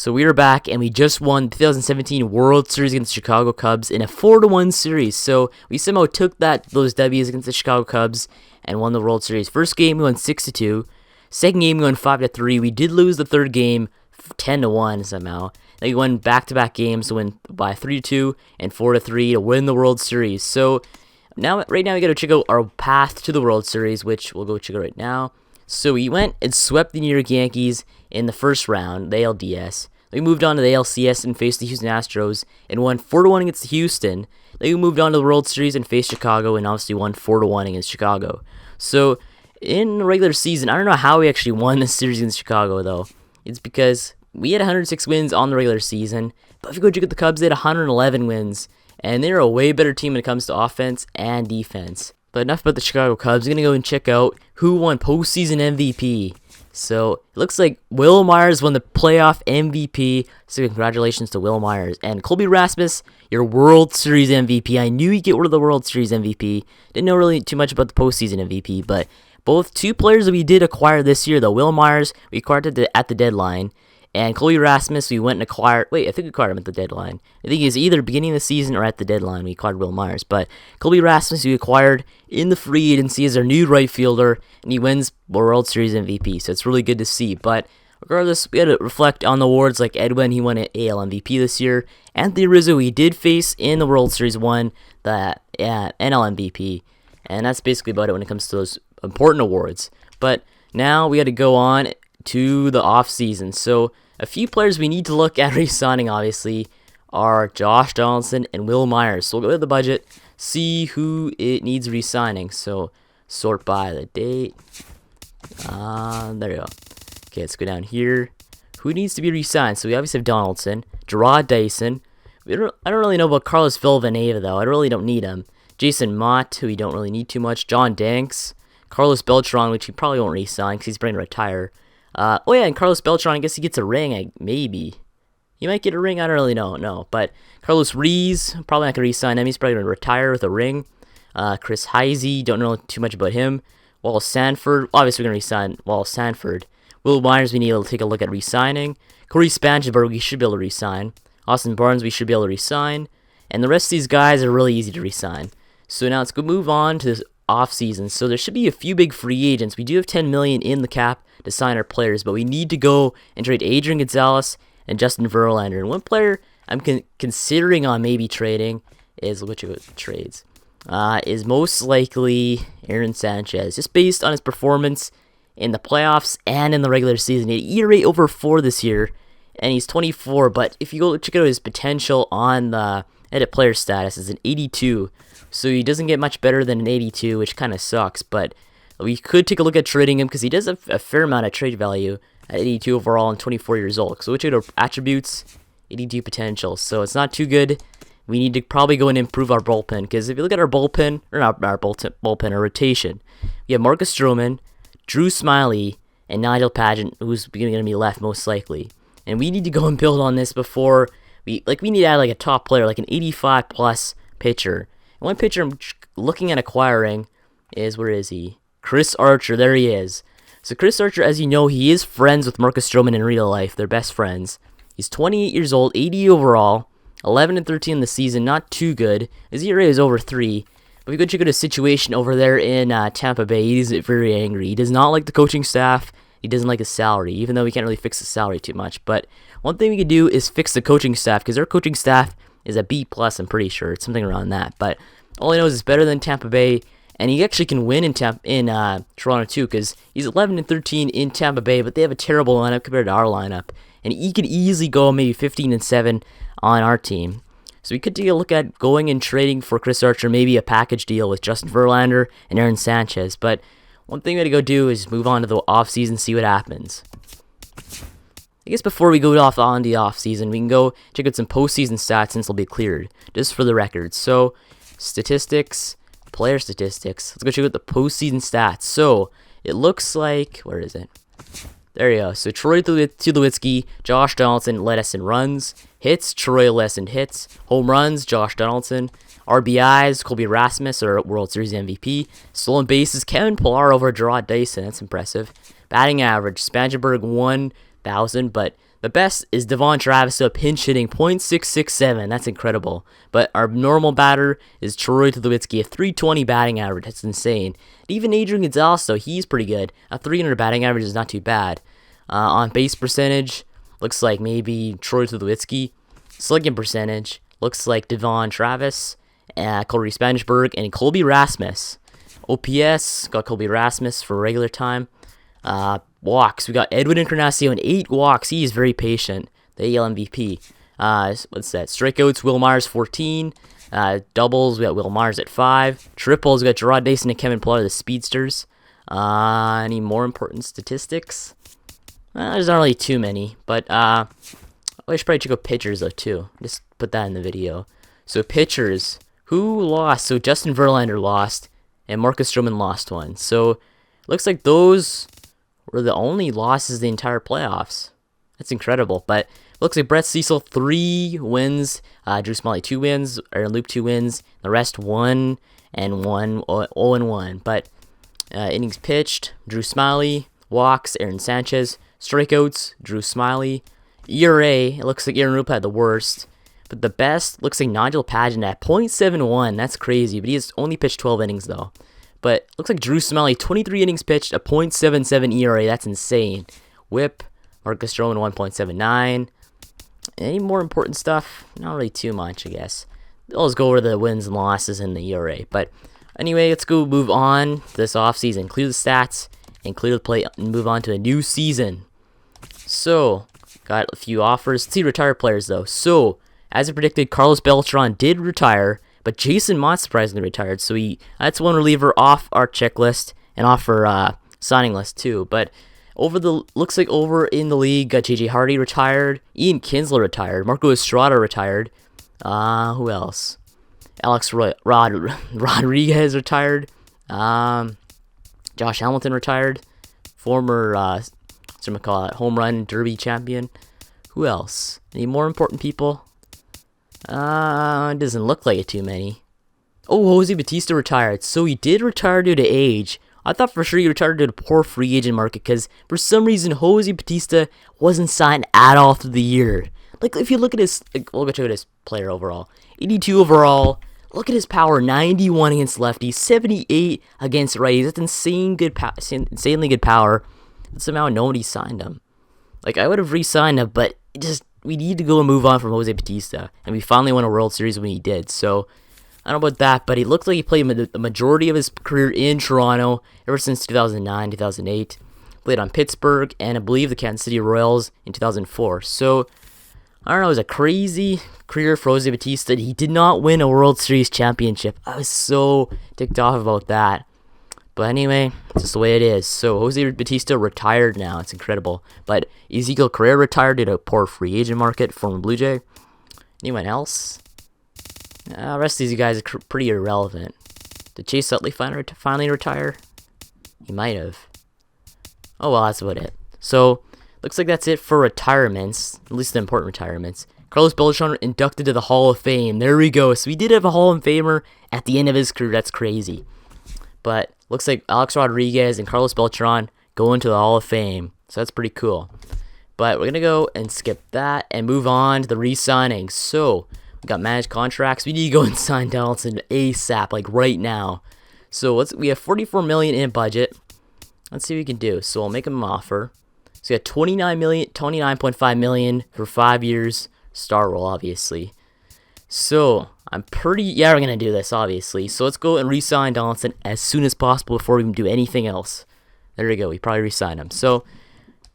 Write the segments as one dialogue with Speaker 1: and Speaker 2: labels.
Speaker 1: So we are back, and we just won the 2017 World Series against the Chicago Cubs in a 4-1 series. So we somehow took those W's against the Chicago Cubs and won the World Series. First game we won 6-2. Second game we won 5-3. We did lose the third game 10-1 somehow. Then we won back-to-back games to win by 3-2 and 4-3 to win the World Series. So right now we got to check out our path to the World Series, which we'll go check out right now. So we went and swept the New York Yankees in the first round, the ALDS. Then we moved on to the ALCS and faced the Houston Astros and won 4-1 against Houston. Then we moved on to the World Series and faced Chicago and obviously won 4-1 against Chicago. So in the regular season, I don't know how we actually won this series against Chicago though. It's because we had 106 wins on the regular season, but if you go check out the Cubs, they had 111 wins, and they're a way better team when it comes to offense and defense. But enough about the Chicago Cubs. I'm going to go and check out who won postseason MVP. So it looks like Will Myers won the playoff MVP. So congratulations to Will Myers. And Colby Rasmus, your World Series MVP. I knew he'd get rid of the World Series MVP. Didn't know really too much about the postseason MVP. But both two players that we did acquire this year, though. Will Myers, we acquired at the deadline. And Colby Rasmus, we went and acquired... Wait, I think we acquired him at the deadline. I think it's either beginning of the season or at the deadline we acquired Will Myers. But Colby Rasmus, we acquired in the free agency as our new right fielder, and he wins World Series MVP. So it's really good to see. But regardless, we had to reflect on the awards like Edwin. He won an AL MVP this year. Anthony Rizzo, he did face in the World Series, won the NL MVP. And that's basically about it when it comes to those important awards. But now we got to go on to the offseason. So a few players we need to look at re-signing, obviously, are Josh Donaldson and Will Myers. So we'll go to the budget, see who it needs re-signing. So sort by the date. There you go. Okay, let's go down here. Who needs to be re-signed? So we obviously have Donaldson, Gerard Dyson. I don't really know about Carlos Villanueva, though. I really don't need him. Jason Mott, who we don't really need too much. John Danks. Carlos Beltran, which he probably won't re-sign because he's going to retire. And Carlos Beltran, I guess he gets a ring, maybe. He might get a ring, I don't really know, no. But Carlos Ruiz, probably not going to re-sign him. He's probably going to retire with a ring. Chris Heisey, don't know too much about him. Wallace Sanford, obviously we're going to re-sign Wallace Sanford. Will Myers, we need to take a look at re-signing. Corey Spangenberg, we should be able to re-sign. Austin Barnes, we should be able to re-sign. And the rest of these guys are really easy to re-sign. So now let's go move on to this offseason. So there should be a few big free agents. We do have $10 million in the cap to sign our players, but we need to go and trade Adrian Gonzalez and Justin Verlander. And one player I'm considering on maybe trading is, which of trades, is most likely Aaron Sanchez, just based on his performance in the playoffs and in the regular season. He had ERA over 4 this year, and he's 24, but if you go check out his potential on the edit player status, it's an 82, so he doesn't get much better than an 82, which kind of sucks, but we could take a look at trading him because he does have a fair amount of trade value at 82 overall and 24 years old. So we check out attributes, 82 potential. So it's not too good. We need to probably go and improve our bullpen because if you look at our bullpen, or not our bullpen, our rotation, we have Marcus Stroman, Drew Smyly, and Nigel Pageant, who's going to be left most likely. And we need to go and build on this before we need to add like a top player, like an 85 plus pitcher. And one pitcher I'm looking at acquiring is, where is he? Chris Archer, there he is. So Chris Archer, as you know, he is friends with Marcus Stroman in real life. They're best friends. He's 28 years old, 80 overall, 11-13 in the season, not too good. His ERA is over 3. But we go check out his situation over there in Tampa Bay. He's very angry. He does not like the coaching staff. He doesn't like his salary, even though we can't really fix the salary too much. But one thing we could do is fix the coaching staff, because their coaching staff is a B+, I'm pretty sure. It's something around that. But all I know is it's better than Tampa Bay. And he actually can win in Toronto too, because he's 11-13 in Tampa Bay, but they have a terrible lineup compared to our lineup. And he could easily go maybe 15-7 on our team. So we could take a look at going and trading for Chris Archer, maybe a package deal with Justin Verlander and Aaron Sanchez. But one thing we got to go do is move on to the offseason, see what happens. I guess before we go on the offseason, we can go check out some postseason stats since they'll be cleared, just for the record. So statistics. Player statistics. Let's go check out the postseason stats. So it looks like, where is it? There you go. So Troy Tulowitzki, Josh Donaldson led us in runs. Hits, Troy led us in hits. Home runs, Josh Donaldson. RBIs, Colby Rasmus, our World Series MVP. Stolen bases, Kevin Pillar over Gerard Dyson. That's impressive. Batting average, Spangenberg 1,000, but The best is Devon Travis, so pinch hitting .667. That's incredible. But our normal batter is Troy Tulowitzki, a 320 batting average. That's insane. Even Adrian Gonzalez, though, he's pretty good. A 300 batting average is not too bad. On base percentage, looks like maybe Troy Tulowitzki. Slugging percentage, looks like Devon Travis, Colby Spanishberg, and Colby Rasmus. OPS, got Colby Rasmus for regular time. Walks, we got Edwin Encarnacion, 8 walks. He is very patient. The AL MVP. What's that? Strikeouts, Will Myers, 14. Doubles, we got Will Myers at 5. Triples, we got Gerard Mason and Kevin Pillar, the speedsters. Any more important statistics? There's not really too many, but I should probably check out pitchers though too. Just put that in the video. So pitchers, who lost? So Justin Verlander lost, and Marcus Stroman lost one. So looks like those were the only losses the entire playoffs. That's incredible. But looks like Brett Cecil 3 wins, Drew Smyly 2 wins, Aaron Luke 2 wins. The rest 1 and 1, 0-1. But innings pitched, Drew Smyly. Walks, Aaron Sanchez. Strikeouts, Drew Smyly. ERA, it looks like Aaron Rupp had the worst. But the best looks like Nigel Pageant at .71. That's crazy. But he has only pitched 12 innings though. But looks like Drew Smyly, 23 innings pitched, a .77 ERA. That's insane. WHIP, Marcus Stroman, 1.79. Any more important stuff? Not really too much, I guess. Let's go over the wins and losses and the ERA. But anyway, let's go move on to this offseason. Clear the stats and clear the plate and move on to a new season. So, got a few offers. Let's see retired players, though. So, as I predicted, Carlos Beltran did retire. But Jason Mott surprisingly retired, so that's one reliever off our checklist and off our signing list too. But looks like over in the league, got JJ Hardy retired, Ian Kinsler retired, Marco Estrada retired. Who else? Alex Rodriguez retired. Josh Hamilton retired, former home run derby champion. Who else? Any more important people? It doesn't look like it too many. Oh, Jose Bautista retired. So he did retire due to age. I thought for sure he retired due to poor free agent market because for some reason Jose Bautista wasn't signed at all through the year. Like if you look at his, we'll go to his player overall. 82 overall. Look at his power. 91 against lefties. 78 against righties. That's insanely good power. And somehow nobody signed him. Like I would have re-signed him, but we need to go and move on from Jose Bautista. And we finally won a World Series when he did. So, I don't know about that, but he looked like he played the majority of his career in Toronto ever since 2009, 2008. Played on Pittsburgh and I believe the Kansas City Royals in 2004. So, I don't know, it was a crazy career for Jose Bautista. He did not win a World Series championship. I was so ticked off about that. But anyway, it's just the way it is. So Jose Bautista retired now. It's incredible. But Ezekiel Carrera retired due to a poor free agent market, former Blue Jay. Anyone else? The rest of these guys are pretty irrelevant. Did Chase Utley finally retire? He might have. Oh well, that's about it. So, looks like that's it for retirements. At least the important retirements. Carlos Beltran inducted to the Hall of Fame. There we go. So we did have a Hall of Famer at the end of his career. That's crazy. But looks like Alex Rodriguez and Carlos Beltran go into the Hall of Fame. So that's pretty cool. But we're going to go and skip that and move on to the re-signing. So we got managed contracts. We need to go and sign Donaldson ASAP, like right now. So we have $44 million in budget. Let's see what we can do. So I'll make him an offer. So we got $29.5 million for 5 years. Star roll, obviously. So we're going to do this, obviously. So let's go and re-sign Donaldson as soon as possible before we can do anything else. There we go. We probably re-sign him. So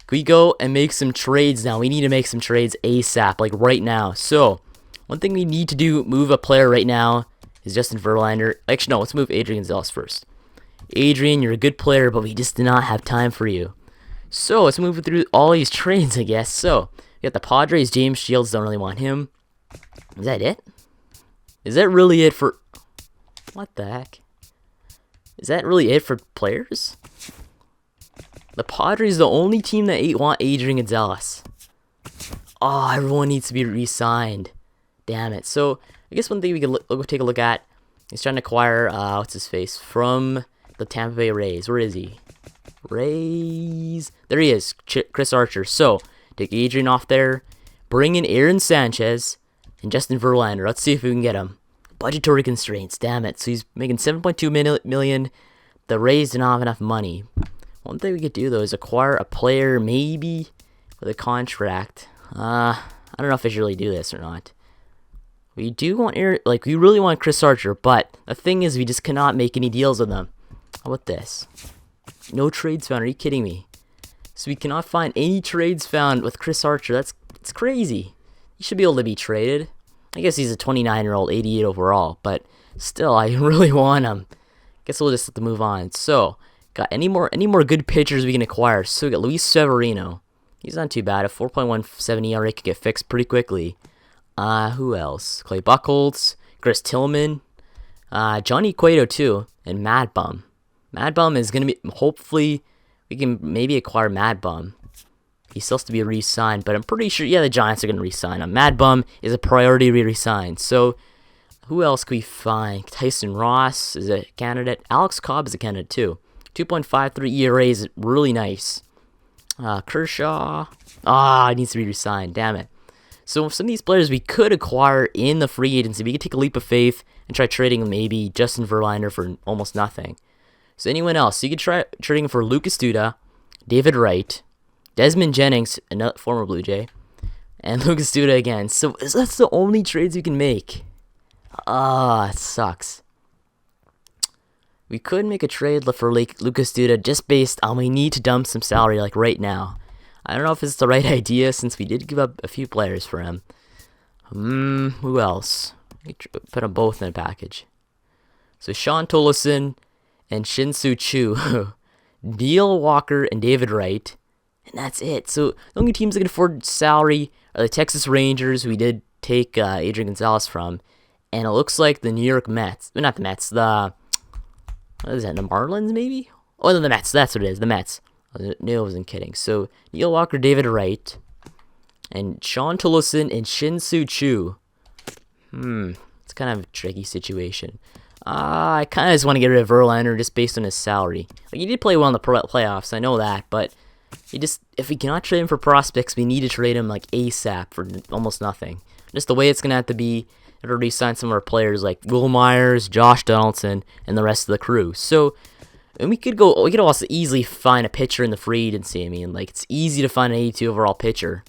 Speaker 1: we go and make some trades now. We need to make some trades ASAP, like right now. So one thing we need to do, move a player right now, is Justin Verlander. Actually, no, let's move Adrian Gonzalez first. Adrian, you're a good player, but we just did not have time for you. So let's move through all these trades, I guess. So we got the Padres. James Shields, don't really want him. Is that it? Is that really it for... What the heck? Is that really it for players? The Padres, the only team that want Adrian Gonzalez. Oh, everyone needs to be re-signed. Damn it. So, I guess one thing we could take a look at is trying to acquire, what's his face, from the Tampa Bay Rays. Where is he? Rays. There he is, Chris Archer. So, Take Adrian off there. Bring in Aaron Sanchez and Justin Verlander. Let's see if we can get him. Budgetary constraints, damn it. So he's making $7.2 million. The Rays do not have enough money. One thing we could do, though, is acquire a player, maybe, with a contract. I don't know if I should really do this or not. We do want we really want Chris Archer, but the thing is, we just cannot make any deals with them. How about this? No trades found. Are you kidding me? So we cannot find any trades found with Chris Archer. It's crazy. He should be able to be traded. I guess he's a 29-year-old, 88 overall, but still, I really want him. Guess we'll just have to move on. So, got any more good pitchers we can acquire? So we got Luis Severino. He's not too bad. A 4.17 ERA could get fixed pretty quickly. Who else? Clay Buchholz, Chris Tillman, Johnny Cueto too, and Mad Bum. Mad Bum is gonna be, hopefully we can maybe acquire Mad Bum. He still has to be re-signed, but I'm pretty sure, yeah, the Giants are gonna re-sign him. Mad Bum is a priority to be re-signed. So who else can we find? Tyson Ross is a candidate. Alex Cobb is a candidate too. 2.53 ERA is really nice. Kershaw, he needs to be re-signed. Damn it. So some of these players we could acquire in the free agency. We could take a leap of faith and try trading maybe Justin Verlander for almost nothing. So anyone else? So you could try trading for Lucas Duda, David Wright, Desmond Jennings, another former Blue Jay, and Lucas Duda again. So that's the only trades you can make. It sucks. We could make a trade for Lucas Duda just based on we need to dump some salary like right now. I don't know if it's the right idea since we did give up a few players for him. Who else? We put them both in a package. So Sean Tolleson and Shin-Soo Choo, Neil Walker and David Wright, and that's it. So the only teams that can afford salary are the Texas Rangers, who we did take Adrian Gonzalez from, and it looks like the New York Mets. Not the Mets. What is that? The Marlins maybe? Oh, no, the Mets. That's what it is. The Mets. No, I wasn't kidding. So, Neil Walker, David Wright, and Sean Tolleson and Shin-Soo Choo. It's kind of a tricky situation. I kind of just want to get rid of Verlander just based on his salary. Like, he did play well in the playoffs, I know that, but if we cannot trade him for prospects, we need to trade him like ASAP for almost nothing. Just the way it's going to have to be in order to sign some of our players like Will Myers, Josh Donaldson, and the rest of the crew. So, and we could also easily find a pitcher in the free agency. I mean, like, it's easy to find an 82 overall pitcher.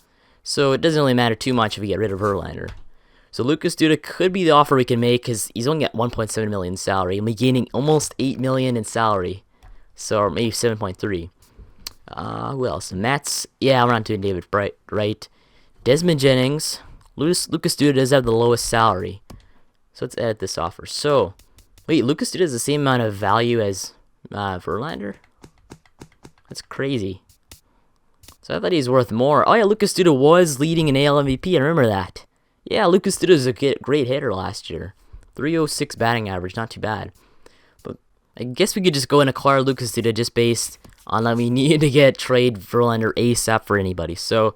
Speaker 1: So it doesn't really matter too much if we get rid of Verlander. So Lucas Duda could be the offer we can make because he's only at 1.7 million salary and we're gaining almost 8 million in salary. So, or maybe 7.3. Who else? The Mets. Yeah, we're not doing David Wright. Desmond Jennings. Lucas Duda does have the lowest salary. So let's edit this offer. So, wait, Lucas Duda has the same amount of value as Verlander? That's crazy. So I thought he's worth more. Oh yeah, Lucas Duda was leading an AL MVP. I remember that. Yeah, Lucas Duda is a great hitter last year. 306 batting average, not too bad. But I guess we could just go and acquire Lucas Duda just based on that we need to trade Verlander ASAP for anybody. So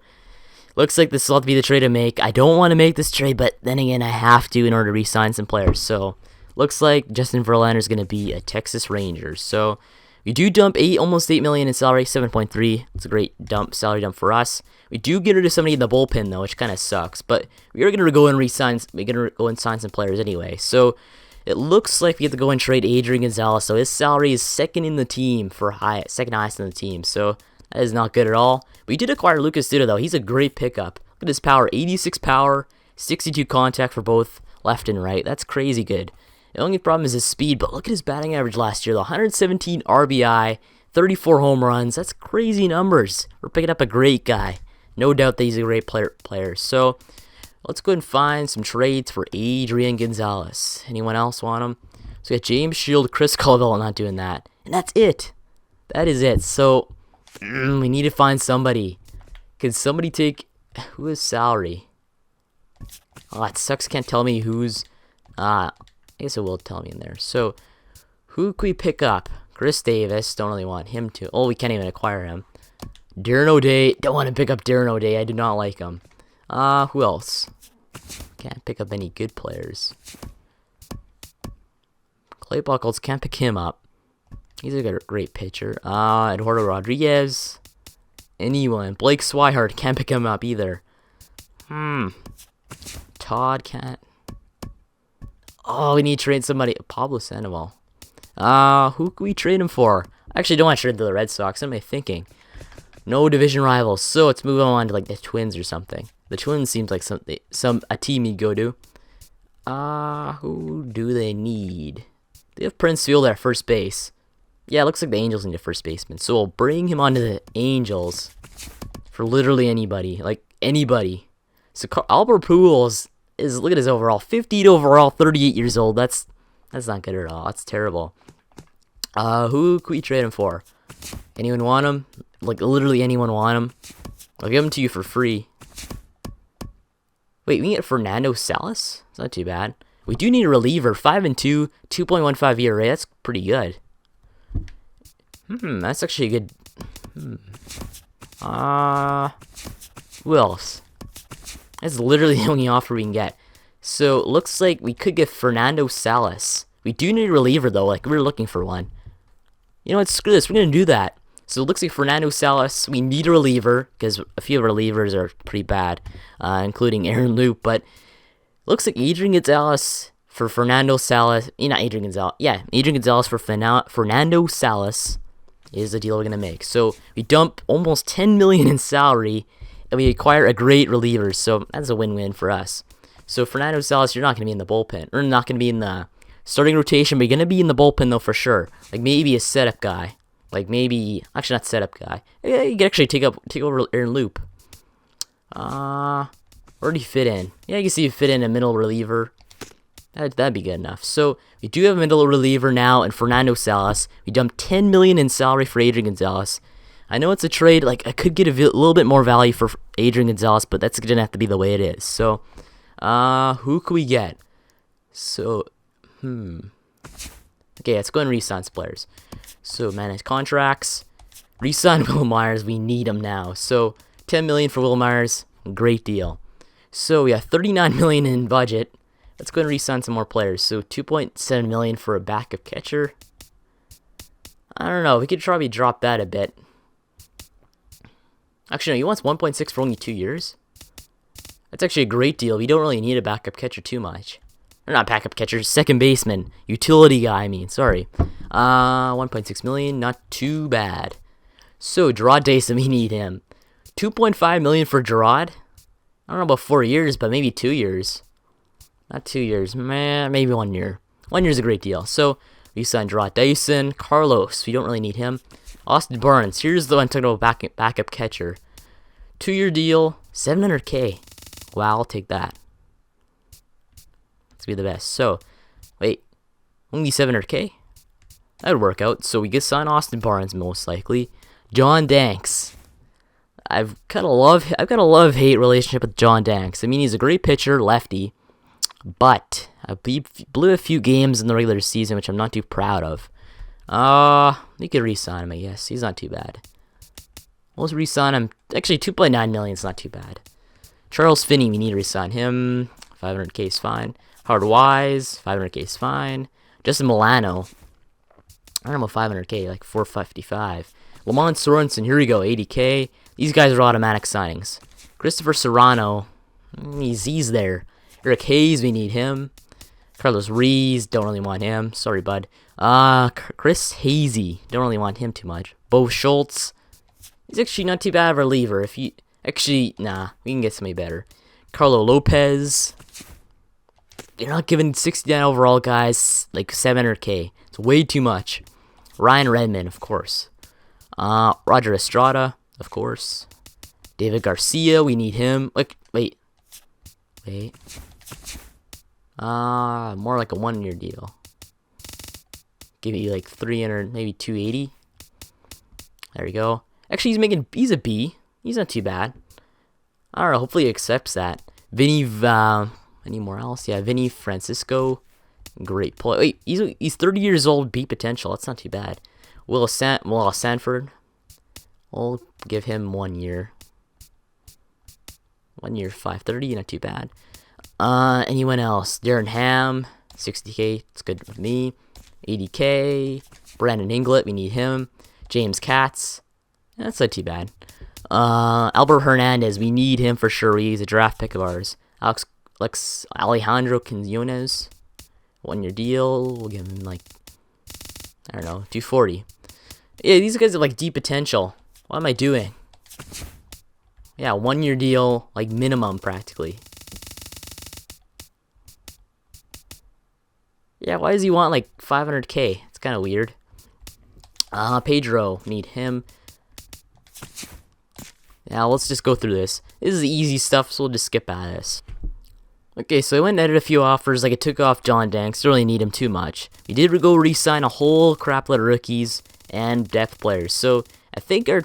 Speaker 1: looks like this will have to be the trade to make. I don't want to make this trade, but then again, I have to in order to re-sign some players. So looks like Justin Verlander is going to be a Texas Rangers. So we do dump almost $8 million in salary, 7.3. It's a great salary dump for us. We do get rid of somebody in the bullpen though, which kind of sucks. But we are going to go and re-sign. We're going to go and sign some players anyway. So it looks like we have to go and trade Adrian Gonzalez. So his salary is second in the team second highest in the team. So that is not good at all. We did acquire Lucas Duda though. He's a great pickup. Look at his power, 86 power, 62 contact for both left and right. That's crazy good. The only problem is his speed, but look at his batting average last year, though. 117 RBI, 34 home runs. That's crazy numbers. We're picking up a great guy. No doubt that he's a great player. So let's go and find some trades for Adrian Gonzalez. Anyone else want him? So we got James Shield, Chris Colville, not doing that. And that's it. That is it. So we need to find somebody. Can somebody take... Who is salary? Oh, it sucks. Can't tell me who's... I guess it will tell me in there. So, who can we pick up? Chris Davis. Don't really want him to. Oh, we can't even acquire him. Darren O'Day. Don't want to pick up Darren O'Day. I do not like him. Who else? Can't pick up any good players. Clay Buchholz. Can't pick him up. He's a great pitcher. Eduardo Rodriguez. Anyone. Blake Swihart, can't pick him up either. Todd can't. Oh, we need to trade somebody. Pablo Sandoval. Who can we trade him for? I actually don't want to trade to the Red Sox. What am I thinking? No division rivals. So let's move on to like the Twins or something. The Twins seems like a team you'd go to. Who do they need? They have Prince Fielder at first base. Yeah, it looks like the Angels need a first baseman. So we'll bring him onto the Angels for literally anybody. Like, anybody. So Albert Pujols is, look at his overall. 50 overall, 38 years old. That's not good at all. That's terrible. Who could we trade him for? Anyone want him? Like, literally anyone want him? I'll give him to you for free. Wait, we can get Fernando Salas? It's not too bad. We do need a reliever. 5-2, 2.15 ERA. That's pretty good. That's actually a good. Who else? That's literally the only offer we can get. So it looks like we could get Fernando Salas. We do need a reliever though. Like, we're looking for one. You know what? Screw this. We're gonna do that. So it looks like Fernando Salas. We need a reliever because a few of our relievers are pretty bad, including Aaron Loop. But looks like Adrian Gonzalez for Fernando Salas. Not Adrian Gonzalez. Yeah, Adrian Gonzalez for Fernando Salas is the deal we're gonna make. So we dump almost $10 million in salary, and we acquire a great reliever. So that's a win-win for us. So Fernando Salas, you're not gonna be in the bullpen, or not gonna be in the starting rotation, but you're gonna be in the bullpen though for sure. Like maybe a setup guy. Like maybe, actually not setup guy. Yeah, you can actually take over Aaron Loop. Where do you fit in? Yeah, you can see you fit in a middle reliever. That'd be good enough. So we do have a middle reliever now in Fernando Salas. We dumped $10 million in salary for Adrian Gonzalez. I know it's a trade. Like I could get a little bit more value for Adrian Gonzalez, but that's gonna have to be the way it is. So, who could we get? So, okay, let's go and re-sign some players. So manage contracts. Re-sign Will Myers. We need him now. So $10 million for Will Myers. Great deal. So we have $39 million in budget. Let's go and re-sign some more players. So $2.7 million for a backup catcher. I don't know. We could probably drop that a bit. Actually, no. He wants 1.6 for only 2 years. That's actually a great deal. We don't really need a backup catcher too much. Or not backup catcher, second baseman. Utility guy, I mean. Sorry. 1.6 million. Not too bad. So, Gerard Dason, we need him. 2.5 million for Gerard. I don't know about 4 years, but maybe 2 years. Not 2 years. Man, maybe 1 year. 1 year's a great deal. So, we signed Gerard Dason. Carlos, we don't really need him. Austin Barnes. Here's the one talking about backup catcher. 2-year deal. $700K. Wow, I'll take that. Let's be the best. So, wait. Only $700K? That would work out. So we get sign Austin Barnes most likely. John Danks. I've got a love-hate relationship with John Danks. I mean, he's a great pitcher, lefty, but I blew a few games in the regular season, which I'm not too proud of. We could re-sign him, I guess. He's not too bad. We'll re-sign him. Actually, 2.9 million is not too bad. Charles Finney, we need to re-sign him. 500K is fine. Howard Wise, 500K is fine. Justin Milano. I don't know about 500K, like 455. Lamont Sorensen, here we go, 80K. These guys are automatic signings. Christopher Serrano, he's there. Eric Hayes, we need him. Carlos Rees, don't really want him. Sorry, bud. Chris Hazy, don't really want him too much. Bo Schultz, he's actually not too bad of a reliever. If you actually, nah, we can get somebody better. Carlo Lopez. You're not giving 69 overall guys like 700K. It's way too much. Ryan Redmond, of course. Roger Estrada, of course. David Garcia, we need him. Like, wait. More like a 1 year deal. Give you like 300, maybe 280. There we go. Actually, he's a B. He's not too bad. I don't know. Hopefully he accepts that. Vinny, anymore else? Yeah, Vinny Francisco. Great player. Wait, he's 30 years old, B potential. That's not too bad. Will Sanford. We'll give him 1 year. 1 year, 530. Not too bad. Anyone else? Darren Ham, 60K. It's good with me. 80K. Brandon Inglett. We need him. James Katz. That's not too bad. Albert Hernandez, we need him for sure. He's a draft pick of ours. Alejandro Quinones, 1 year deal. We'll give him like, I don't know, 240. Yeah, these guys are like deep potential. What am I doing? Yeah, 1 year deal, like minimum practically. Yeah, why does he want like 500K? It's kind of weird. Pedro, need him. Now let's just go through this. This is the easy stuff, so we'll just skip at this. Okay, so I went and edited a few offers. Like I took off John Danks. Don't really need him too much. We did go re-sign a whole crap load of rookies and depth players. So I think our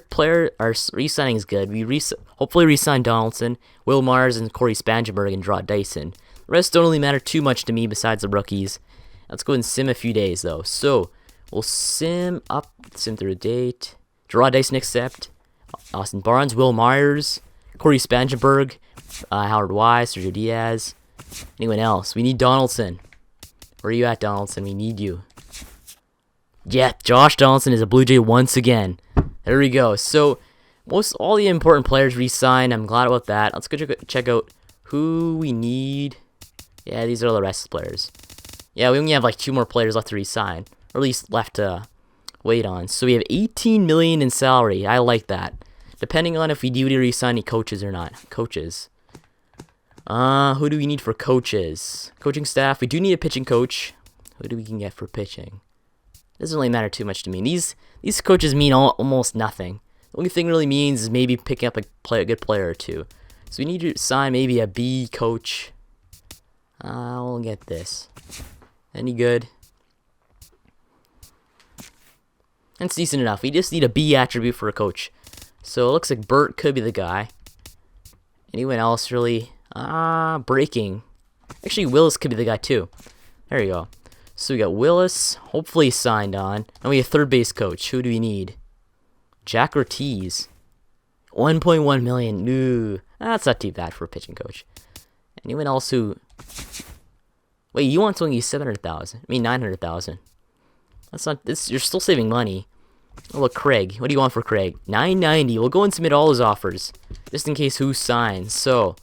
Speaker 1: re-signing is good. We hopefully re-sign Donaldson, Will Myers, and Corey Spangenberg and draw Dyson. The rest don't really matter too much to me besides the rookies. Let's go and sim a few days though. So we'll sim through a date. Draw Dyson accept. Austin Barnes, Will Myers, Corey Spangenberg, Howard Wise, Sergio Diaz. Anyone else? We need Donaldson. Where are you at, Donaldson? We need you. Yeah, Josh Donaldson is a Blue Jay once again. There we go. So all the important players re-signed. I'm glad about that. Let's go check out who we need. Yeah, these are the rest of the players. Yeah, we only have like 2 more players left to re-sign, or at least left to wait on. So we have 18 million in salary. I like that. Depending on if we do re-sign any coaches or not. Coaches. Who do we need for coaches? Coaching staff. We do need a pitching coach. Who do we can get for pitching? Doesn't really matter too much to me. These coaches mean almost nothing. The only thing it really means is maybe picking up a good player or two. So we need to sign maybe a B coach. We'll get this. Any good? That's decent enough. We just need a B attribute for a coach. So it looks like Burt could be the guy. Anyone else really? Breaking. Actually, Willis could be the guy too. There you go. So we got Willis, hopefully signed on. And we have third base coach. Who do we need? Jack Ortiz. 1.1 million. Ooh, that's not too bad for a pitching coach. Anyone else who... Wait, you want something 700,000? I mean 900,000. That's not... You're still saving money. Oh, look, Craig. What do you want for Craig? 990. We'll go and submit all his offers, just in case who signs. So,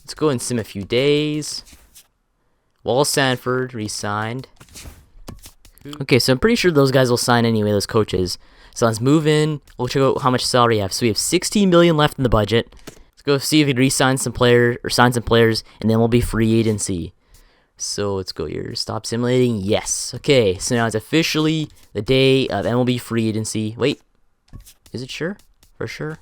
Speaker 1: let's go and sim a few days. Wall Sanford re-signed. Okay, so I'm pretty sure those guys will sign anyway, those coaches. So let's move in. We'll check out how much salary we have. So we have 16 million left in the budget. Let's go see if we can re-sign some players or sign some players, and then we'll be free agency. So let's go here. Stop simulating. Yes. Okay, so now it's officially the day of MLB free agency. Wait, is it sure? For sure?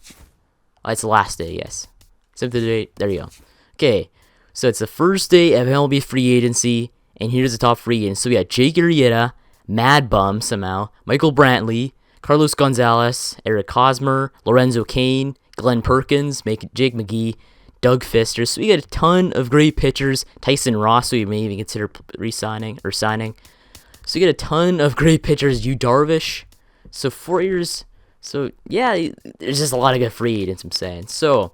Speaker 1: Oh, it's the last day, yes. Sim the date. There you go. Okay, so it's the first day of MLB free agency, and here's the top free agents. So we got Jake Arrieta, Mad Bum somehow, Michael Brantley, Carlos Gonzalez, Eric Hosmer, Lorenzo Cain, Glenn Perkins, Jake McGee, Doug Fister. So we got a ton of great pitchers. Tyson Ross, we may even consider re-signing or signing. So you get a ton of great pitchers. Darvish. So 4 years. So yeah, there's just a lot of good free agents, I'm saying. So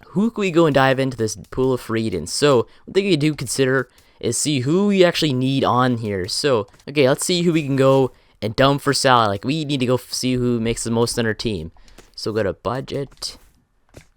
Speaker 1: who can we go and dive into this pool of free agents? So one thing we do consider is see who we actually need on here. So okay, let's see who we can go and dump for salary. Like we need to go see who makes the most on our team. So go to budget.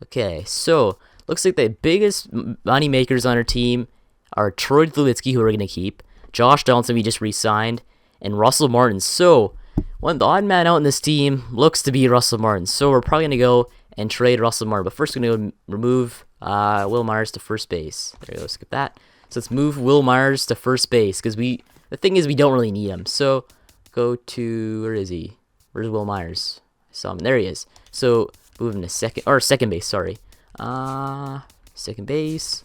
Speaker 1: Okay, so looks like the biggest money makers on our team are Troy Tulowitzki, who we're going to keep, Josh Donaldson, we just re-signed, and Russell Martin. So the odd man out in this team looks to be Russell Martin. So we're probably going to go and trade Russell Martin. But first, we're going to remove Will Myers to first base. There you go, skip that. So let's move Will Myers to first base, because the thing is we don't really need him. So go to, where is he? Where's Will Myers? I saw him. There he is. So move him to second base, sorry. Second base.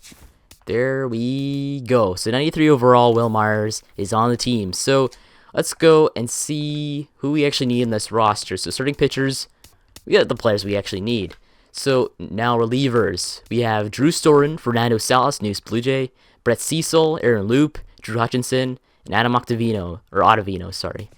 Speaker 1: There we go. So 93 overall, Will Myers is on the team. So let's go and see who we actually need in this roster. So starting pitchers, we got the players we actually need. So now relievers, we have Drew Storen, Fernando Salas, News Blue Jay, Brett Cecil, Aaron Loop, Drew Hutchinson, and Adam Ottavino, sorry.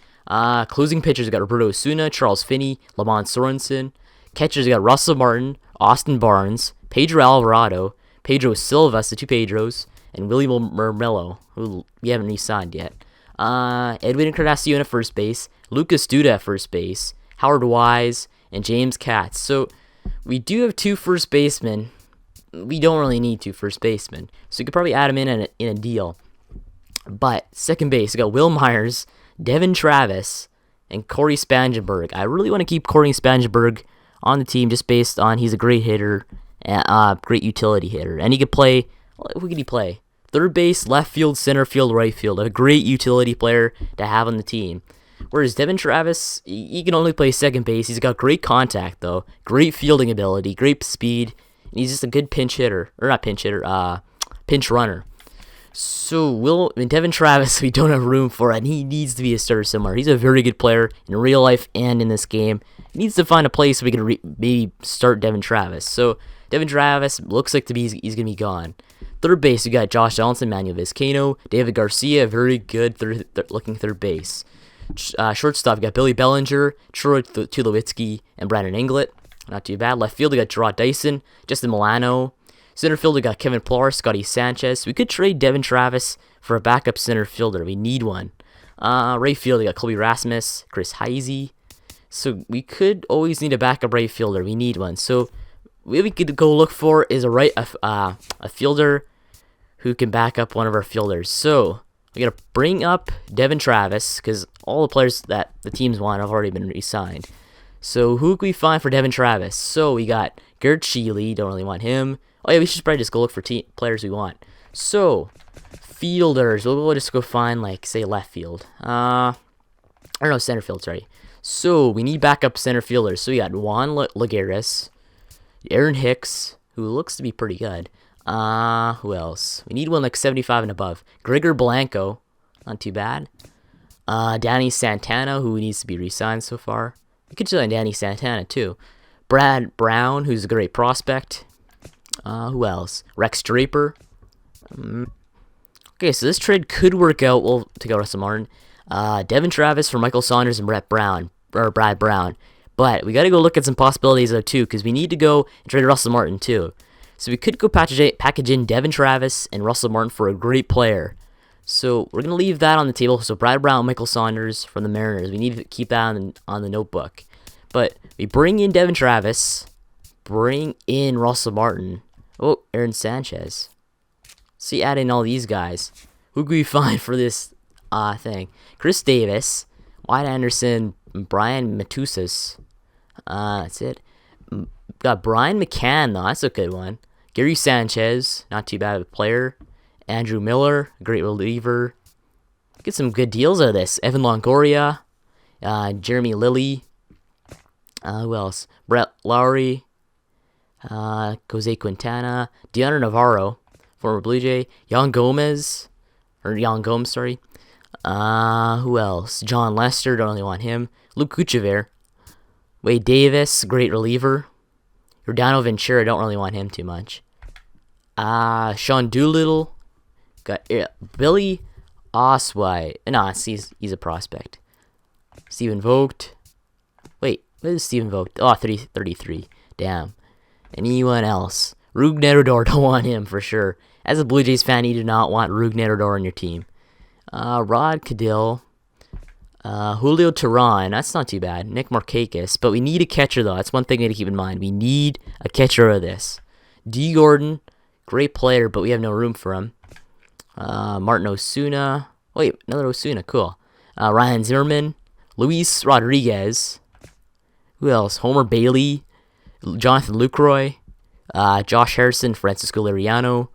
Speaker 1: Closing pitchers, we got Roberto Osuna, Charles Finney, Lamont Sorensen. Catchers, we got Russell Martin, Austin Barnes, Pedro Alvarado, Pedro Silva, the two Pedros, and Willie Mermello, who we haven't re-signed yet. Edwin Encarnacion at first base, Lucas Duda at first base, Howard Wise, and James Katz. So We do have 2 first basemen. We don't really need 2 first basemen, so you could probably add them in a deal. But second base, we got Will Myers, Devin Travis, and Corey Spangenberg. I really want to keep Corey Spangenberg on the team just based on he's a great hitter, great utility hitter, and he could play. Who could he play? Third base, left field, center field, right field. A great utility player to have on the team. Whereas Devin Travis, he can only play second base. He's got great contact though, great fielding ability, great speed, and he's just a good pinch hitter, or not pinch hitter, pinch runner. So Devin Travis, we don't have room for, and he needs to be a starter somewhere. He's a very good player in real life and in this game. He needs to find a place so we can maybe start Devin Travis. So Devin Travis looks like he's gonna be gone. Third base, we got Josh Donaldson, Manuel Vizcaino, David Garcia, very good looking third base. Shortstop, we got Billy Bellinger, Troy Tulowitzki, and Brandon Inglett. Not too bad. Left field, we got Gerard Dyson, Justin Milano. Center field, we got Kevin Pillar, Scotty Sanchez. We could trade Devin Travis for a backup center fielder. We need one. Right field, we got Colby Rasmus, Chris Heisey. So we could always need a backup right fielder. We need one. So what we could go look for is a fielder who can back up one of our fielders. So we gotta bring up Devin Travis because all the players that the teams want have already been re-signed. So who can we find for Devin Travis? So we got Garrett Sheely, don't really want him. Oh yeah, we should probably just go look for players we want. So fielders, we'll just go find like say left field. Or no, center field. Sorry. So we need backup center fielders. So we got Juan Lagares, Aaron Hicks, who looks to be pretty good. Who else? We need one like 75 and above. Gregor Blanco, not too bad. Danny Santana, who needs to be re-signed so far. We could sign Danny Santana too. Brad Brown, who's a great prospect. Who else? Rex Draper. Okay, so this trade could work out. We'll take out Russell Martin. Devin Travis for Michael Saunders and Brad Brown. But we got to go look at some possibilities though too, because we need to go and trade Russell Martin too. So we could go package in Devin Travis and Russell Martin for a great player. So we're gonna leave that on the table. So Brad Brown, Michael Saunders from the Mariners. We need to keep that on the notebook. But we bring in Devin Travis, bring in Russell Martin. Oh, Aaron Sanchez. See, add in all these guys. Who can we find for this thing? Chris Davis, Wyatt Anderson, Brian Matusas. That's it. Got Brian McCann though. That's a good one. Gary Sanchez, not too bad of a player. Andrew Miller, great reliever. Get some good deals out of this. Evan Longoria, Jeremy Lilly. Who else? Brett Lowry, Jose Quintana, Deanna Navarro, former Blue Jay. Yan Gomes, sorry. Who else? John Lester, don't really want him. Luke Kuchever. Wade Davis, great reliever. Rodano Ventura, don't really want him too much. Sean Doolittle. Got Billy Osweight. Nah, he's a prospect. Stephen Vogt. Wait, what is Stephen Vogt? Oh, 33. Damn. Anyone else? Rug Nerodor, don't want him for sure. As a Blue Jays fan, you do not want Rug Nerodor on your team. Rod Cadill. Julio Teheran, that's not too bad. Nick Markakis, but we need a catcher though. That's one thing we need to keep in mind. We need a catcher of this. D. Gordon, great player, but we have no room for him. Martin Osuna. Wait, another Osuna, cool. Ryan Zimmerman, Luis Rodriguez. Who else? Homer Bailey, Jonathan Lucroy, Josh Harrison, Francisco Liriano,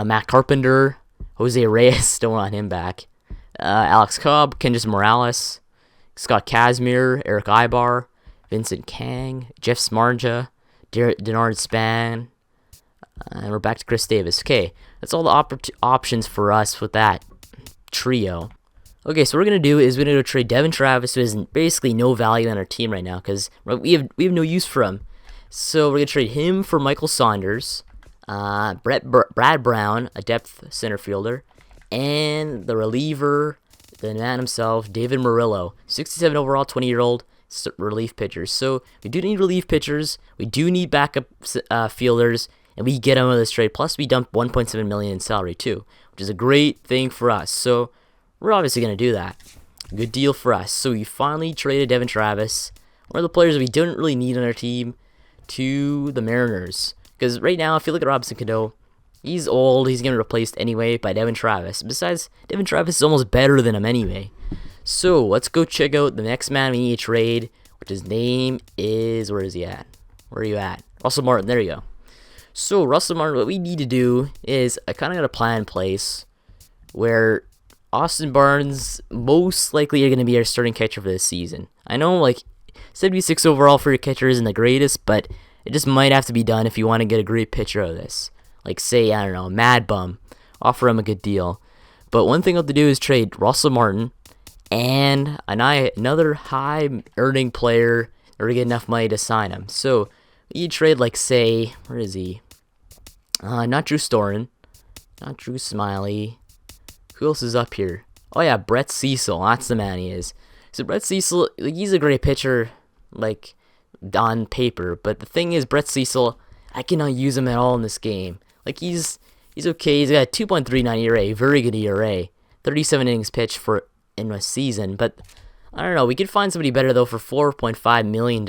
Speaker 1: Matt Carpenter, Jose Reyes, don't want him back. Alex Cobb, Kendrys Morales, Scott Kazmir, Eric Ibar, Vincent Kang, Jeff Smarja, Denard Span, and we're back to Chris Davis. Okay, that's all the options for us with that trio. Okay, so what we're going to do is we're going to trade Devin Travis, who has basically no value on our team right now because we have no use for him. So we're going to trade him for Michael Saunders, Brad Brown, a depth center fielder, and the reliever, the man himself, David Murillo, 67 overall, 20-year-old relief pitchers. So we do need relief pitchers. We do need backup fielders, and we get them out of this trade. Plus, we dumped $1.7 million in salary too, which is a great thing for us. So we're obviously going to do that. Good deal for us. So we finally traded Devin Travis, one of the players we didn't really need on our team, to the Mariners. Because right now, if you look at Robinson Cano, he's old. He's getting replaced anyway by Devin Travis. Besides, Devin Travis is almost better than him anyway. So let's go check out the next man we need to trade, which his name is, where is he at? Where are you at? Russell Martin, there you go. So Russell Martin, what we need to do is, I kind of got a plan in place where Austin Barnes most likely are going to be our starting catcher for this season. I know like 76 overall for your catcher isn't the greatest, but it just might have to be done if you want to get a great pitcher out of this. Like say, I don't know, Mad Bum, offer him a good deal. But one thing I'll have to do is trade Russell Martin and another high earning player or to get enough money to sign him. So you trade like say, where is he? Not Drew Storen, not Drew Smiley. Who else is up here? Oh yeah, Brett Cecil. That's the man he is. So Brett Cecil, like, he's a great pitcher, like on paper. But the thing is, Brett Cecil, I cannot use him at all in this game. Like he's okay. He's got a 2.39 ERA, very good ERA, 37 innings pitched in a season. But I don't know. We could find somebody better though for $4.5 million.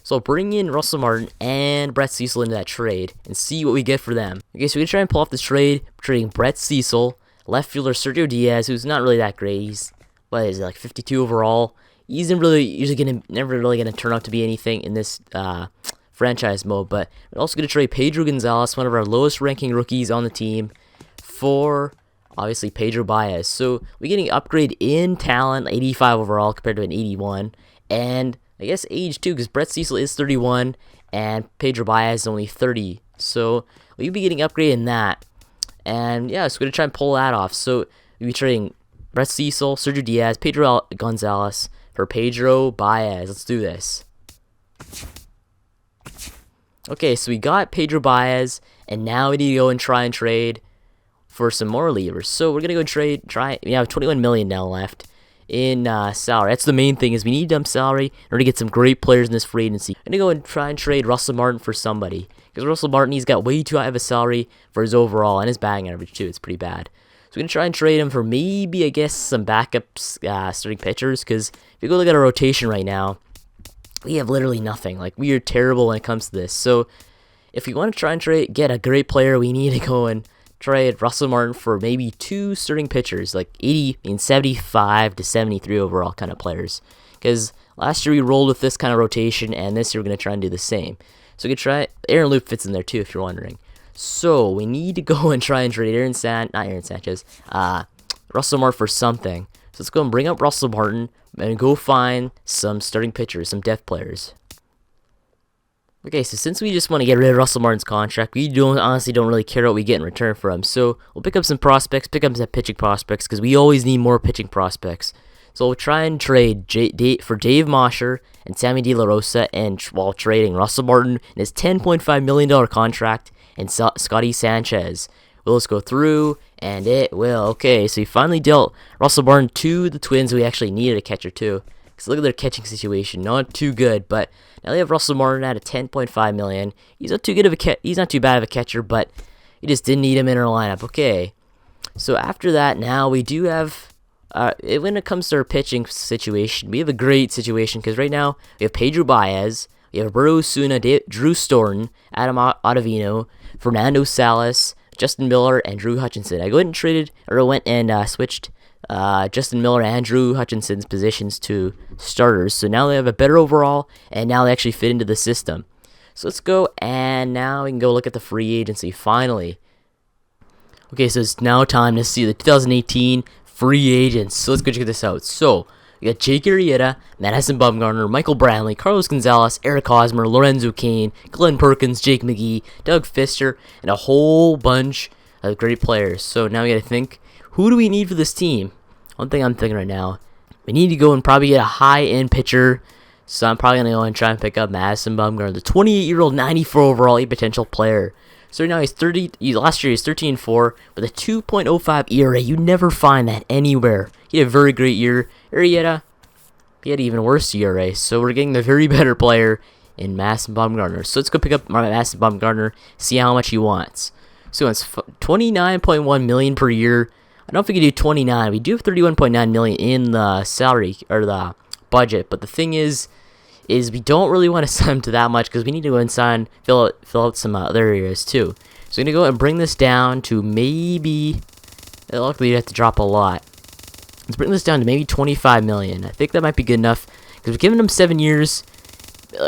Speaker 1: So bring in Russell Martin and Brett Cecil into that trade and see what we get for them. Okay, so we're gonna try and pull off this trade. We're trading Brett Cecil, left fielder Sergio Diaz, who's not really that great. He's what is it, like 52 overall. He's never really gonna turn out to be anything in this franchise mode. But we're also gonna trade Pedro Gonzalez, one of our lowest ranking rookies on the team, for obviously Pedro Baez. So we're getting an upgrade in talent, 85 overall compared to an 81, and I guess age too, because Brett Cecil is 31 and Pedro Baez is only 30. So we'll be getting upgrade in that. And yeah, so we're gonna try and pull that off. So we'll be trading Brett Cecil, Sergio Diaz, Pedro Gonzalez for Pedro Baez. Let's do this. Okay, so we got Pedro Baez, and now we need to go and try and trade for some more relievers. So we're gonna go we have 21 million now left in salary. That's the main thing, is we need dump salary in order to get some great players in this free agency. I'm gonna go and try and trade Russell Martin for somebody, because Russell Martin, he's got way too high of a salary for his overall and his batting average too. It's pretty bad. So we're gonna try and trade him for maybe, I guess, some backups, starting pitchers. Because if you go look at our rotation right now, we have literally nothing. Like, we are terrible when it comes to this. So if we want to try and get a great player, we need to go and trade Russell Martin for maybe 2 starting pitchers, like 75 to 73 overall kind of players. Because last year we rolled with this kind of rotation, and this year we're going to try and do the same. So we could try, Aaron Loop fits in there too, if you're wondering. So we need to go and try and trade Russell Martin for something. So let's go and bring up Russell Martin and go find some starting pitchers, some depth players. Okay, so since we just want to get rid of Russell Martin's contract, we honestly don't really care what we get in return for him. So we'll pick up some prospects, pick up some pitching prospects, because we always need more pitching prospects. So we'll try and trade for Dave Mosher and Sammy De La Rosa, and while trading Russell Martin and his $10.5 million contract and Scotty Sanchez. We'll just go through, and it will. Okay, so we finally dealt Russell Martin to the Twins. We actually needed a catcher too, because look at their catching situation, not too good. But now they have Russell Martin at a $10.5 million. He's not too bad of a catcher, but you just didn't need him in our lineup. Okay, so after that, now we do have. When it comes to our pitching situation, we have a great situation, because right now we have Pedro Baez, we have Roberto Osuna, Drew Storen, Adam Ottavino, Fernando Salas, Justin Miller, and Drew Hutchinson. I went and switched Justin Miller and Drew Hutchinson's positions to starters. So now they have a better overall, and now they actually fit into the system. So let's go, and now we can go look at the free agency finally. Okay, so it's now time to see the 2018 free agents. So let's go check this out. So we got Jake Arrieta, Madison Bumgarner, Michael Brantley, Carlos Gonzalez, Eric Hosmer, Lorenzo Cain, Glenn Perkins, Jake McGee, Doug Fister, and a whole bunch of great players. So now we gotta think, who do we need for this team? One thing I'm thinking right now, we need to go and probably get a high-end pitcher. So I'm probably gonna go and try and pick up Madison Bumgarner, the 28-year-old, 94 overall, a potential player. So now he's 30. Last year he was 13-4 with a 2.05 ERA. You never find that anywhere. He had a very great year. Arrieta, he had an even worse ERA. So we're getting the very better player in Madison Bumgarner. So let's go pick up Madison Bumgarner, see how much he wants. So it's $29.1 million per year. I don't know if we can do 29. We do have $31.9 million in the salary or the budget. But the thing is is we don't really want to sign him to that much because we need to go and fill out some other areas too. So we're gonna go and bring this down to maybe. Luckily, you have to drop a lot. Let's bring this down to maybe 25 million. I think that might be good enough because we're giving him 7 years,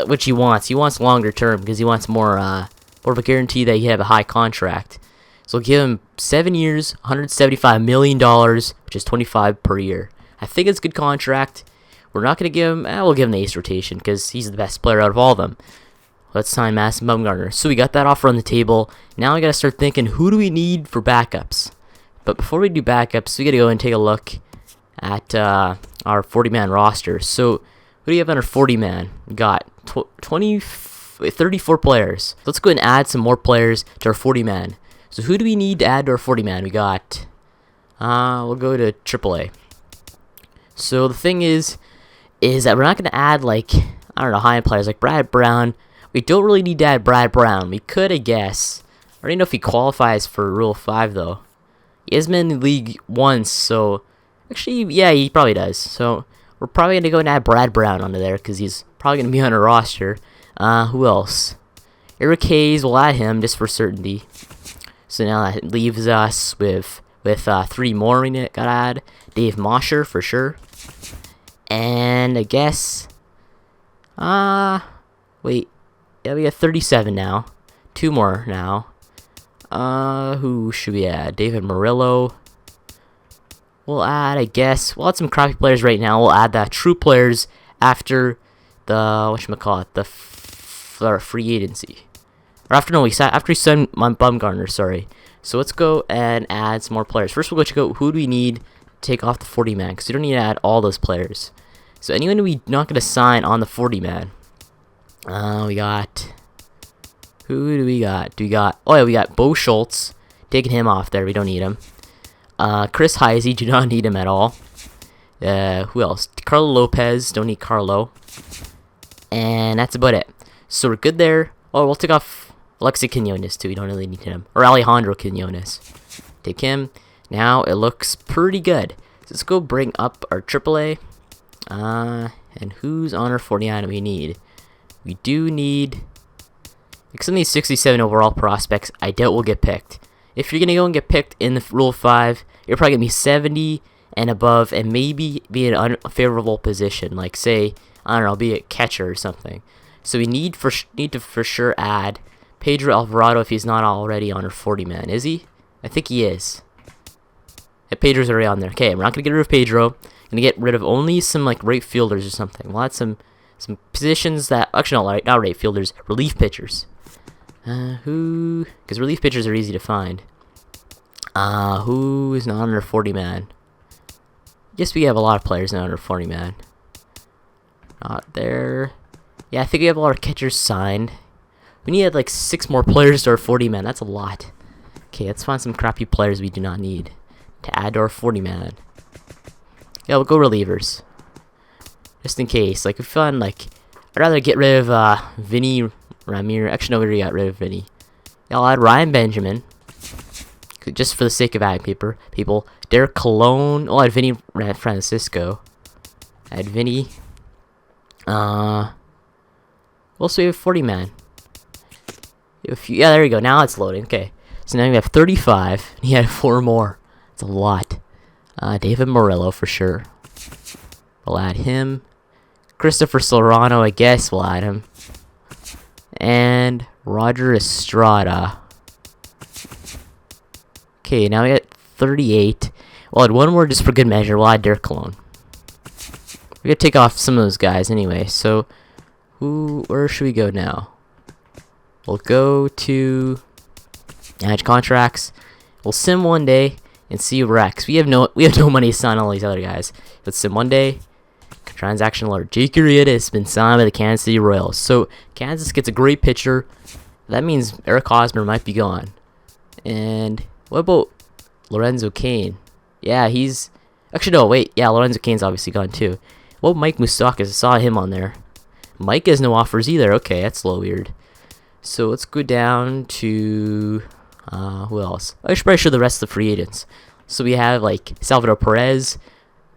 Speaker 1: which he wants. He wants longer term because he wants more of a guarantee that he have a high contract. So we'll give him 7 years, $175 million, which is 25 per year. I think it's a good contract. We're not going to give him, we'll give him the ace rotation because he's the best player out of all of them. Let's sign Madison Bumgarner. So we got that offer on the table. Now we got to start thinking, who do we need for backups? But before we do backups, we got to go and take a look at our 40-man roster. So who do you have on our 40-man? We got 34 players. Let's go ahead and add some more players to our 40-man. So who do we need to add to our 40-man? We got, we'll go to AAA. So the thing is that we're not going to add, like, I don't know, high-end players like Brad Brown. We don't really need to add Brad Brown. We could, I guess. I don't even know if he qualifies for Rule 5, though. He has been in the league once, so... Actually, yeah, he probably does. So we're probably going to go and add Brad Brown onto there because he's probably going to be on our roster. Who else? Eric Hayes, we'll add him just for certainty. So now that leaves us with 3 more we got to add. Dave Mosher for sure. And I guess... wait. Yeah, we got 37 now. 2 more now. Who should we add? David Murillo. We'll add, I guess, we'll add some crappy players right now. We'll add the true players after the, whatchamacallit, the free agency. Or after we signed Bumgarner, sorry. So let's go and add some more players. First, we'll go check out who do we need to take off the 40-man, because you don't need to add all those players. So anyone we're not going to sign on the 40-man. We got, who do we got? Oh yeah, we got Bo Schultz. Taking him off there, we don't need him. Chris Heisey, do not need him at all. Who else? Carlo Lopez, don't need Carlo. And that's about it. So we're good there. Oh, we'll take off Alexi Quinones too, we don't really need him. Or Alejandro Quinones. Take him. Now it looks pretty good. So let's go bring up our AAA. And who's on our 49 we need? We do need... Like some of these 67 overall prospects, I doubt will get picked. If you're going to go and get picked in the Rule 5, you're probably going to be 70 and above and maybe be in an unfavorable position. Like, say, I don't know, be a catcher or something. So we need to for sure add Pedro Alvarado if he's not already on our 40-man. Is he? I think he is. Yeah, Pedro's already on there. Okay, we're not going to get rid of Pedro. Going to get rid of only some, like, right fielders or something. We'll add some positions that... Actually, not right fielders. Relief pitchers. Who? Because relief pitchers are easy to find. Who is not under 40-man? Yes, we have a lot of players not under 40-man. Not there. Yeah, I think we have a lot of catchers signed. We need like 6 more players to our 40-man. That's a lot. Okay, let's find some crappy players we do not need to add to our 40-man. Yeah, we'll go relievers. Just in case. Like, we found, like... I'd rather get rid of, Vinny... Ramir. Actually, no, we already got rid of Vinny. Yeah, I'll add Ryan Benjamin. Just for the sake of adding people. Derek Colon. I'll add Vinny Francisco. Add Vinny. Also, we have 40-man. Yeah, there we go. Now it's loading. Okay. So now we have 35. He had 4 more. That's a lot. David Murillo for sure. We'll add him. Christopher Serrano, I guess we'll add him. And Roger Estrada. Okay, now we got 38. We'll add 1 more just for good measure. We'll add Derek Colon. We gotta take off some of those guys anyway. So, where should we go now? We'll go to manage contracts. We'll sim one day and see Rex. We have no money to sign all these other guys. Let's sim one day. Transaction alert. Jake Arrieta has been signed by the Kansas City Royals. So Kansas gets a great pitcher. That means Eric Hosmer might be gone. And what about Lorenzo Cain? Yeah, he's... Actually, no, wait. Yeah, Lorenzo Cain's obviously gone too. What about Mike Moustakas? I saw him on there. Mike has no offers either. Okay, that's a little weird. So let's go down to... who else? I should probably show the rest of the free agents. So we have, like, Salvador Perez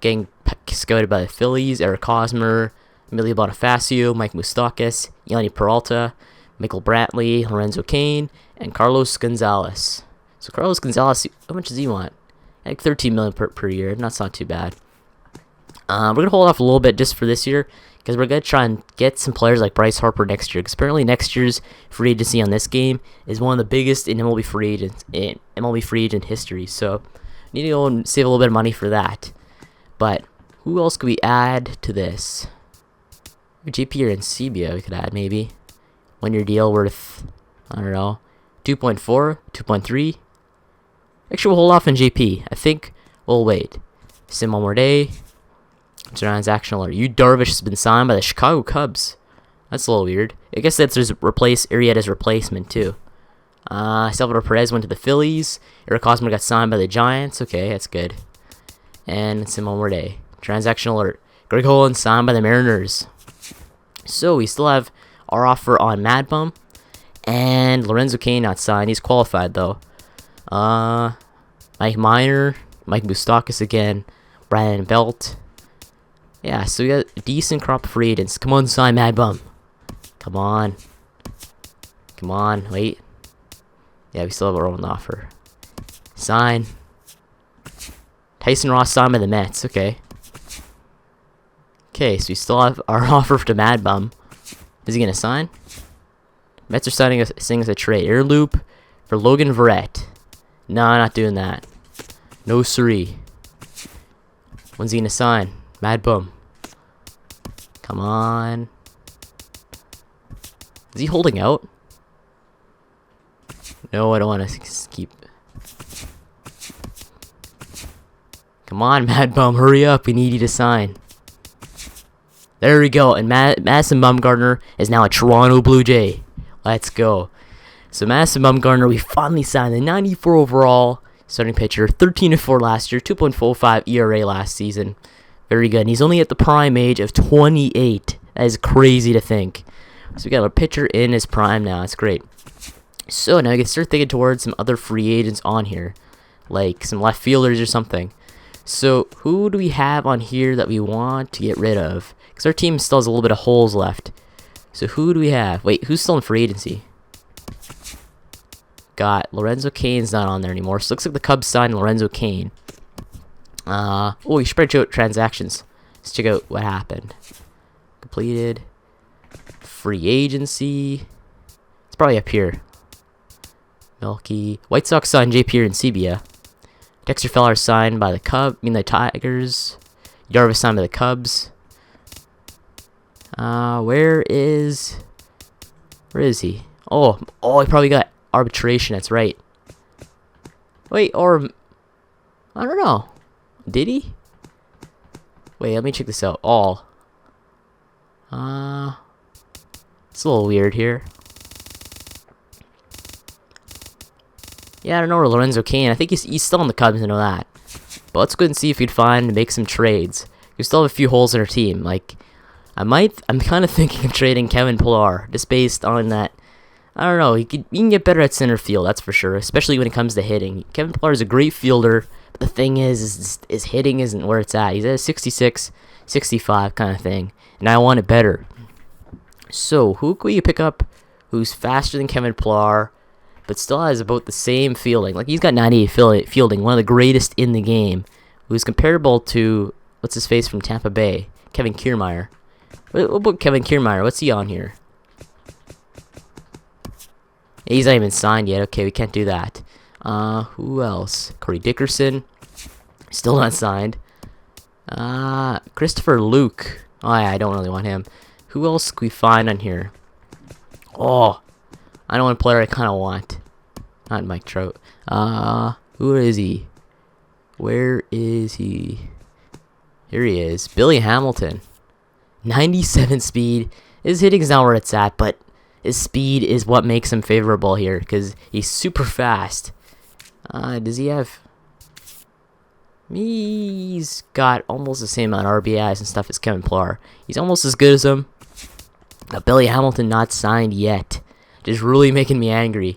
Speaker 1: getting scouted by the Phillies, Eric Hosmer, Emilio Bonifacio, Mike Moustakas, Yanni Peralta, Michael Brantley, Lorenzo Cain, and Carlos Gonzalez. So Carlos Gonzalez, how much does he want? Like $13 million per year. That's not too bad. We're gonna hold off a little bit just for this year because we're gonna try and get some players like Bryce Harper next year. Because apparently next year's free agency on this game is one of the biggest in MLB free agent history. So we need to go and save a little bit of money for that. But who else could we add to this? JP or Inciarte we could add maybe. 1 year deal worth, I don't know, 2.4, 2.3. Actually, we'll hold off on JP. I think we'll wait. Sim one more day. Transactional alert. Darvish has been signed by the Chicago Cubs. That's a little weird. I guess that's his Arrieta's replacement too. Salvador Perez went to the Phillies. Eric Hosmer got signed by the Giants. Okay, that's good. And Sim one more day. Transactional alert. Greg Holland signed by the Mariners. So we still have our offer on Mad Bum. And Lorenzo Cain not signed. He's qualified though. Mike Minor, Mike Moustakas again, Brandon Belt. Yeah, so we got a decent crop of free agents. Come on, sign Mad Bum. Come on. Come on, wait. Yeah, we still have our own offer. Sign. Tyson Ross signed by the Mets. Okay. Okay, so we still have our offer to Mad Bum. Is he gonna sign? Mets are signing us a trade. Air loop for Logan Verrett. Nah, not doing that. No siree. When's he gonna sign? Mad Bum. Come on. Is he holding out? No, I don't want to keep. Come on, Mad Bum, hurry up. We need you to sign. There we go. And Madison Bumgarner is now a Toronto Blue Jay. Let's go. So Madison Bumgarner, we finally signed the 94 overall starting pitcher, 13-4 last year, 2.45 ERA last season. Very good. And he's only at the prime age of 28. That is crazy to think. So we got a pitcher in his prime now. That's great. So now we can start thinking towards some other free agents on here, like some left fielders or something. So who do we have on here that we want to get rid of? Because our team still has a little bit of holes left. So who do we have? Wait, who's still in free agency? Got Lorenzo Cain's not on there anymore. So it looks like the Cubs signed Lorenzo Cain. Oh, we should probably check out transactions. Let's check out what happened. Completed. Free agency. It's probably up here. Milky. White Sox signed JP and Sebia. Dexter Fowler signed by the the Tigers. Darvish signed by the Cubs. Where is he? Oh, he probably got arbitration. That's right. Wait, or I don't know. Did he? Wait, let me check this out. It's a little weird here. Yeah, I don't know where Lorenzo Cain. I think he's still on the Cubs. I know that. But let's go and see if we can make some trades. We still have a few holes in our team. Like, I'm kind of thinking of trading Kevin Pillar just based on that. I don't know. He can get better at center field, that's for sure. Especially when it comes to hitting. Kevin Pillar is a great fielder. But the thing is his hitting isn't where it's at. He's at a 66, 65 kind of thing, and I want it better. So who could you pick up who's faster than Kevin Pillar, but still has about the same fielding? Like, he's got 98 fielding, one of the greatest in the game, who's comparable to, what's his face from Tampa Bay, Kevin Kiermaier. What about Kevin Kiermaier? What's he on here? He's not even signed yet. Okay, we can't do that. Who else? Corey Dickerson, still not signed. Christopher Luke. Oh, yeah, I don't really want him. Who else can we find on here? Oh, I know one player I kind of want. Not Mike Trout. Who is he? Where is he? Here he is. Billy Hamilton. 97 speed. His hitting is not where it's at, but his speed is what makes him favorable here because he's super fast. Does he have... He's got almost the same amount of RBIs and stuff as Kevin Pillar. He's almost as good as him. But Billy Hamilton not signed yet. Just really making me angry.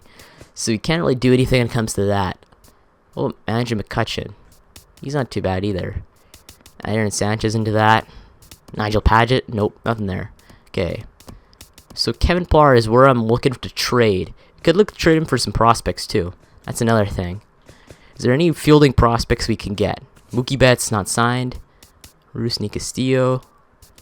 Speaker 1: So we can't really do anything when it comes to that. Oh, Andrew McCutcheon. He's not too bad either. Aaron Sanchez into that. Nigel Paget? Nope, nothing there. Okay. So Kevin Pillar is where I'm looking to trade. Could look to trade him for some prospects too. That's another thing. Is there any fielding prospects we can get? Mookie Betts not signed. Rusney Castillo.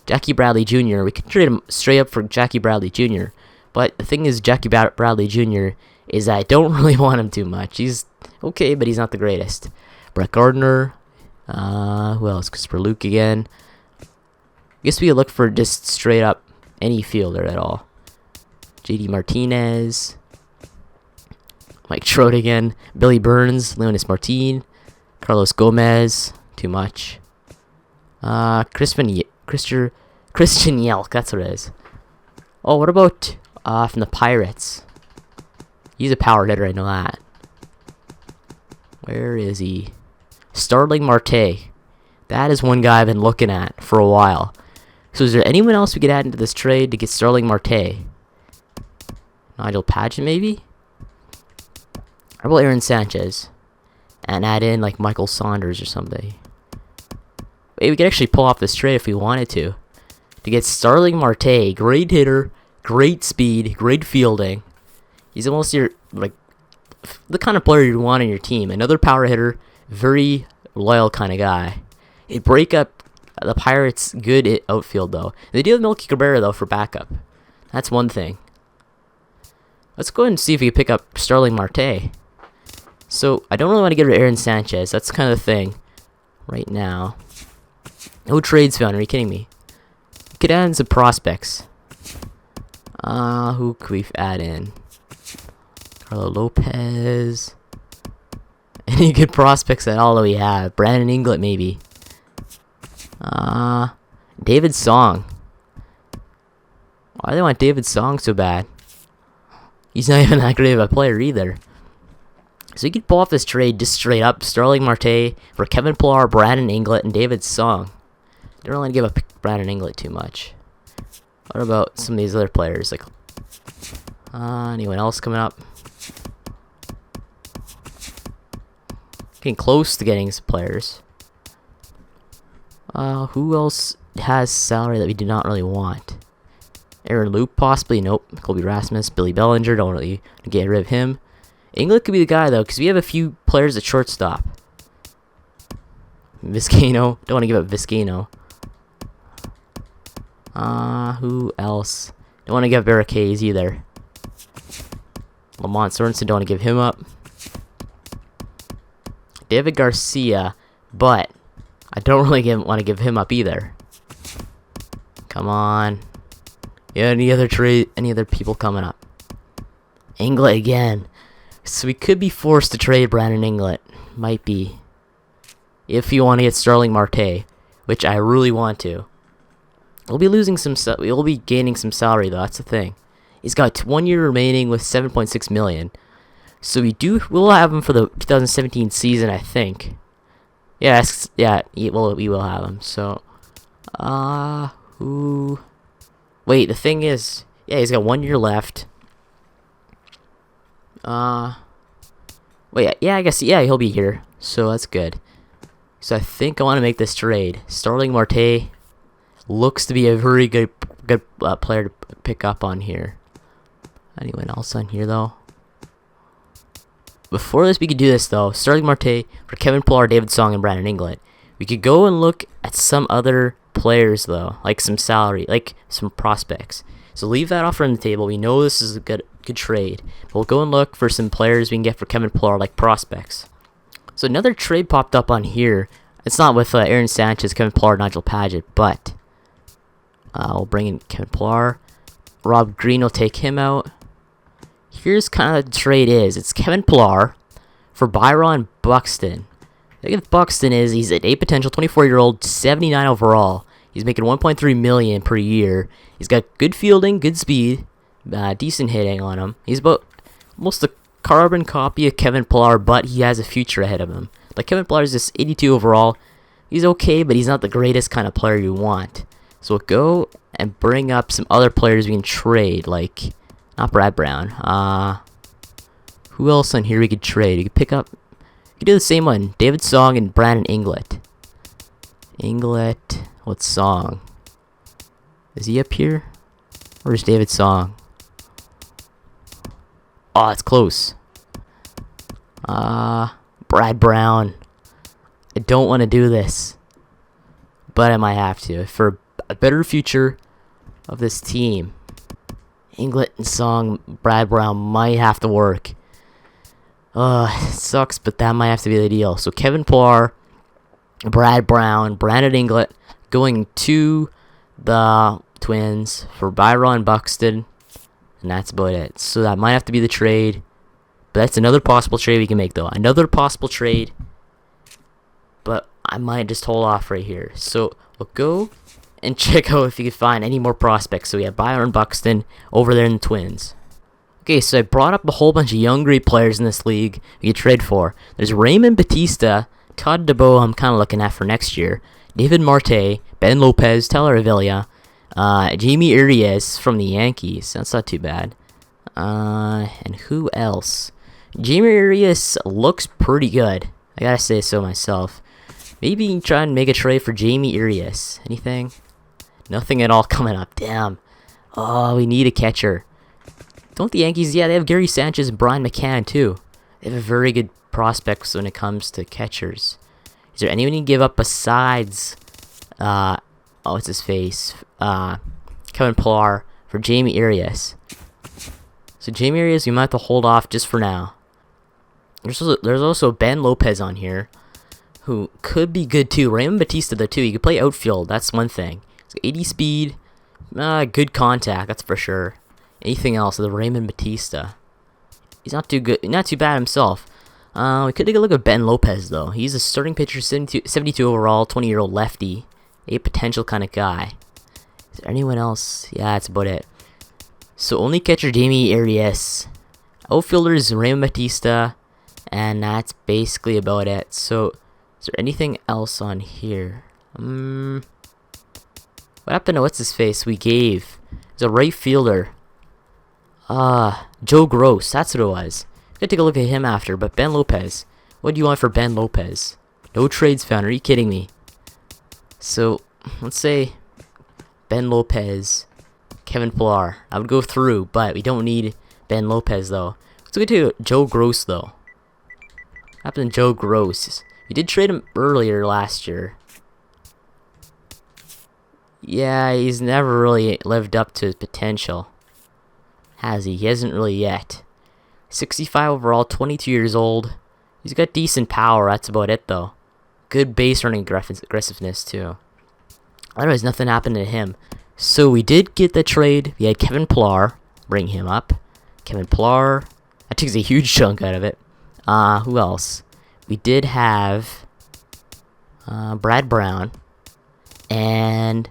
Speaker 1: Jackie Bradley Jr. We could trade him straight up for Jackie Bradley Jr. But the thing is, Jackie Bradley Jr. is I don't really want him too much. He's okay, but he's not the greatest. Brett Gardner. Who else? Christopher Luke again. I guess we could look for just straight up any fielder at all. JD Martinez. Mike Trout again. Billy Burns. Leonis Martin. Carlos Gomez. Too much. Christian Yelk. That's what it is. Oh, what about from the Pirates? He's a power hitter, I know that. Where is he? Starling Marte. That is one guy I've been looking at for a while. So is there anyone else we could add into this trade to get Starling Marte? Nigel Paget, maybe? How about Aaron Sanchez? And add in like Michael Saunders or somebody. Wait, we could actually pull off this trade if we wanted to. To get Starling Marte, great hitter, great speed, great fielding. He's almost your, like, the kind of player you want on your team. Another power hitter, very loyal kind of guy. He'd break up the Pirates' good outfield, though. They do have Melky Cabrera, though, for backup. That's one thing. Let's go ahead and see if we can pick up Starling Marte. So, I don't really want to get rid of Aaron Sanchez. That's kind of the thing right now. No trades found. Are you kidding me? We could add in some prospects. Who could we add in? Carlo Lopez. Any good prospects at all that we have? Brandon Inglett, maybe. David Song. Why do they want David Song so bad? He's not even that great of a player either. So you could pull off this trade just straight up. Starling Marte for Kevin Pillar, Brandon Inglett, and David Song. Don't really give up Brandon Inglett too much. What about some of these other players? Like, anyone else coming up? Getting close to getting some players. Who else has salary that we do not really want? Aaron Loop, possibly. Nope. Colby Rasmus, Billy Bellinger. Don't really get rid of him. Inglett could be the guy, though, because we have a few players at shortstop. Vizcaino. Don't want to give up Vizcaino. Who else? Don't want to give up Barricades either. Lamont Sorensen, don't want to give him up. David Garcia, but I don't really want to give him up either. Come on. Yeah, any other people coming up? Inglett again. So we could be forced to trade Brandon Inglett. Might be. If you want to get Starling Marte, which I really want to. We'll be losing some. We'll be gaining some salary though. That's the thing. He's got 1 year remaining with $7.6 million. So we'll have him for the 2017 season, I think. Yes, yeah. We will have him. So, who? Wait, the thing is, yeah, he's got 1 year left. Wait, yeah, I guess, yeah, he'll be here. So that's good. So I think I want to make this trade. Starling Marte looks to be a very good player to pick up on here. Anyone else on here, though? Before this, we could do this, though. Starling Marte for Kevin Pillar, David Song, and Brandon Inglett. We could go and look at some other players, though. Like some salary, like some prospects. So leave that offer on the table. We know this is a good trade. We'll go and look for some players we can get for Kevin Pillar, like prospects. So another trade popped up on here. It's not with Aaron Sanchez, Kevin Pillar, Nigel Paget, but we'll bring in Kevin Pillar. Rob Green will take him out. Here's kind of the trade is. It's Kevin Pillar for Byron Buxton. The thing with Buxton is he's an 8 potential, 24-year-old, 79 overall. He's making $1.3 million per year. He's got good fielding, good speed, decent hitting on him. He's about almost a carbon copy of Kevin Pillar, but he has a future ahead of him. Like Kevin Pillar is just 82 overall. He's okay, but he's not the greatest kind of player you want. So we'll go and bring up some other players we can trade, like not Brad Brown. Who else on here we could trade? We could pick up. We could do the same one. David Song and Brandon Inglett. Inglett. What Song? Is he up here? Where's David Song? Oh, it's close. Brad Brown. I don't want to do this, but I might have to for a better future of this team. Inglet and Song, Brad Brown might have to work. It sucks, but that might have to be the deal. So Kevin Pillar, Brad Brown, Brandon Inglet going to the Twins for Byron Buxton, and that's about it. So that might have to be the trade. But that's another possible trade we can make, though. Another possible trade. But I might just hold off right here. So we'll go and check out if you can find any more prospects. So we have Byron Buxton over there in the Twins. Okay, so I brought up a whole bunch of young, great players in this league we could trade for. There's Raymond Batista, Todd DeBow I'm kind of looking at for next year, David Marte, Ben Lopez, Tyler Avila, Jamie Urias from the Yankees. That's not too bad. And who else? Jamie Urias looks pretty good. I gotta say so myself. Maybe try and make a trade for Jamie Urias. Anything? Nothing at all coming up. Damn. Oh, we need a catcher. Don't the Yankees? Yeah, they have Gary Sanchez and Brian McCann too. They have a very good prospects when it comes to catchers. Is there anyone you can give up besides what's his face? Kevin Pillar for Jamie Urias. So Jamie Urias, we might have to hold off just for now. There's also Ben Lopez on here, who could be good too. Raymond Batista though too. He could play outfield. That's one thing. So 80 speed, good contact. That's for sure. Anything else? The Raymond Batista. He's not too good. Not too bad himself. We could take a look at Ben Lopez though. He's a starting pitcher, 72 overall, 20-year-old lefty, a potential kind of guy. Is there anyone else? Yeah, that's about it. So only catcher Jamie Urias, outfielders Raymond Batista, and that's basically about it. So is there anything else on here? What happened to what's his face? We gave. It's a right fielder. Joe Gross. That's what it was. Gonna take a look at him after. But Ben Lopez. What do you want for Ben Lopez? No trades found. Are you kidding me? So let's say Ben Lopez, Kevin Pillar. I would go through, but we don't need Ben Lopez though. Let's go to Joe Gross though. What happened to Joe Gross? We did trade him earlier last year. Yeah, he's never really lived up to his potential. Has he? He hasn't really yet. 65 overall, 22 years old. He's got decent power. That's about it though. Good base running aggressiveness too. Otherwise, nothing happened to him. So we did get the trade. We had Kevin Pillar. Bring him up. Kevin Pillar. That takes a huge chunk out of it. Who else? We did have Brad Brown. And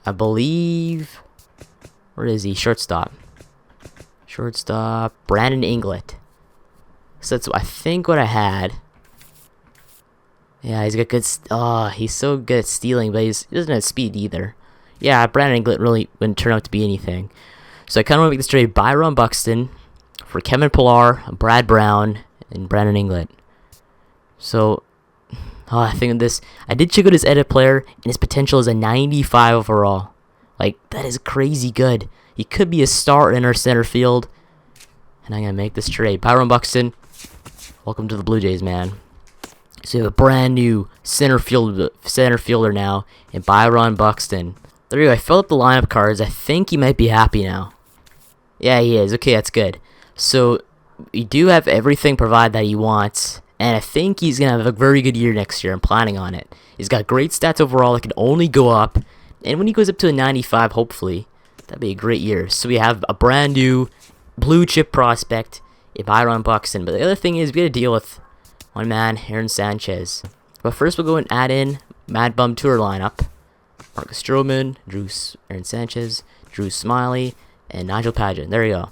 Speaker 1: I believe... where is he? Shortstop. Brandon Inglet. So that's I think what I had. Yeah, he's got good. He's so good at stealing, but he doesn't have speed either. Yeah, Brandon Inglet really wouldn't turn out to be anything. So I kind of want to make this trade: Byron Buxton for Kevin Pillar, Brad Brown, and Brandon Inglet. So, I think of this. I did check out his edit player, and his potential is a 95 overall. Like, that is crazy good. He could be a star in our center field. And I'm going to make this trade. Byron Buxton, welcome to the Blue Jays, man. So we have a brand new center fielder now, and Byron Buxton. There you go. I filled up the lineup cards. I think he might be happy now. Yeah, he is. Okay, that's good. So we do have everything provided that he wants, and I think he's going to have a very good year next year. I'm planning on it. He's got great stats overall that can only go up. And when he goes up to a 95, hopefully, that'd be a great year. So we have a brand new blue chip prospect in Byron Buxton. But the other thing is we got to deal with one man, Aaron Sanchez. But first we'll go and add in Mad Bum to our lineup. Marcus Stroman, Aaron Sanchez, Drew Smiley, and Nigel Pageant. There you go.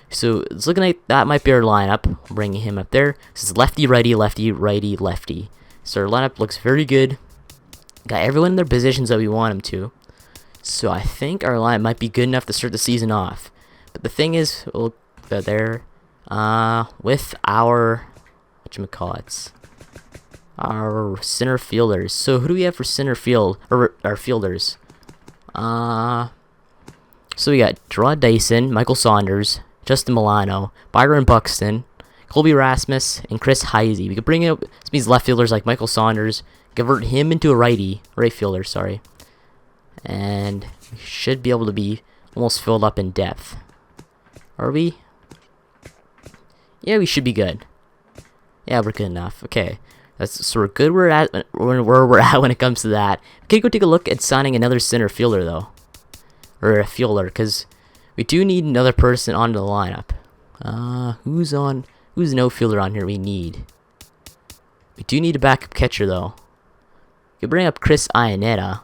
Speaker 1: So it's looking like that might be our lineup. Bringing him up there. This is lefty, righty, lefty, righty, lefty. So our lineup looks very good. Got everyone in their positions that we want them to. So I think our line might be good enough to start the season off. But the thing is, we'll go there with our our center fielders. So who do we have for center field or our fielders? So we got Gerard Dyson, Michael Saunders, Justin Milano, Byron Buxton, Colby Rasmus, and Chris Heisey. We could bring up these left fielders like Michael Saunders, convert him into a right fielder, sorry. And we should be able to be almost filled up in depth. Are we? Yeah, we should be good. Yeah, we're good enough. Okay. So we're good where we're at when it comes to that. We could go take a look at signing another center fielder, though. Or a fielder, because we do need another person onto the lineup. Who's no fielder on here we need? We do need a backup catcher, though. We could bring up Chris Arrieta.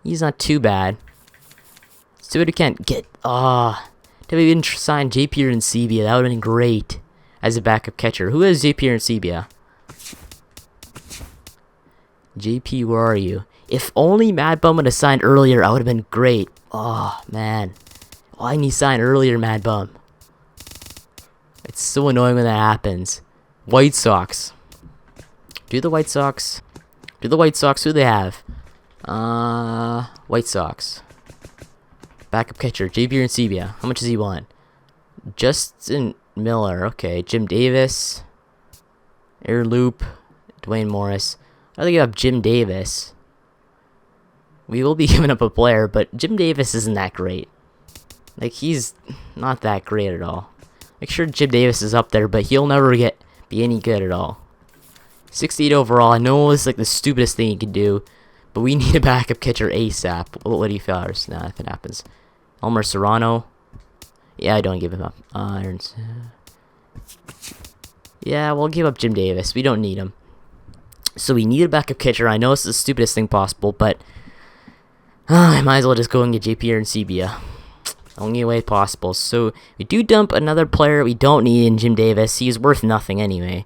Speaker 1: He's not too bad. It's too bad we can't get... If we didn't sign JP Arrieta, that would have been great as a backup catcher. Who has JP Arrieta? JP, where are you? If only Mad Bum would have signed earlier, I would have been great. Oh, man. Why didn't he sign earlier, Mad Bum? It's so annoying when that happens. White Sox. Do the White Sox... Who do they have? White Sox. Backup catcher, JP Arrieta. How much does he want? Justin Miller. Okay. Jim Davis. Air Loop. Dwayne Morris. I think you have Jim Davis. We will be giving up a player, but Jim Davis isn't that great. Like, he's not that great at all. Make sure Jim Davis is up there, but he'll never be any good at all. 68 overall. I know it's like the stupidest thing you can do, but we need a backup catcher ASAP. What do you feel? Nah, if it happens. Elmer Serrano. Yeah, I don't give him up. Yeah, we'll give up Jim Davis. We don't need him. So we need a backup catcher. I know it's the stupidest thing possible, but I might as well just go and get JP Arrieta. Only way possible. So we do dump another player we don't need in Jim Davis. He's worth nothing anyway.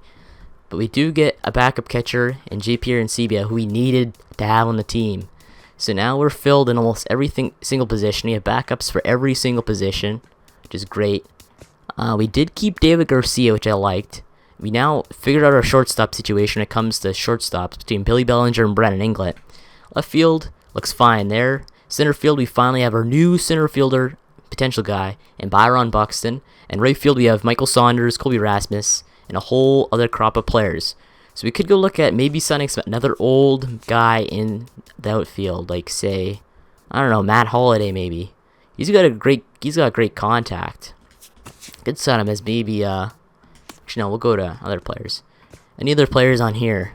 Speaker 1: But we do get a backup catcher in JP Arrieta, who we needed to have on the team. So now we're filled in almost every single position. We have backups for every single position, which is great. We did keep David Garcia, which I liked. We now figured out our shortstop situation when it comes to shortstops between Billy Bellinger and Brennan Inglett. Left field looks fine there. Center field, we finally have our new center fielder potential guy in Byron Buxton. And right field, we have Michael Saunders, Colby Rasmus, and a whole other crop of players. So we could go look at maybe signing another old guy in the outfield, like say, I don't know, Matt Holliday maybe. He's got great contact. Could sign him as maybe actually no, we'll go to other players. Any other players on here?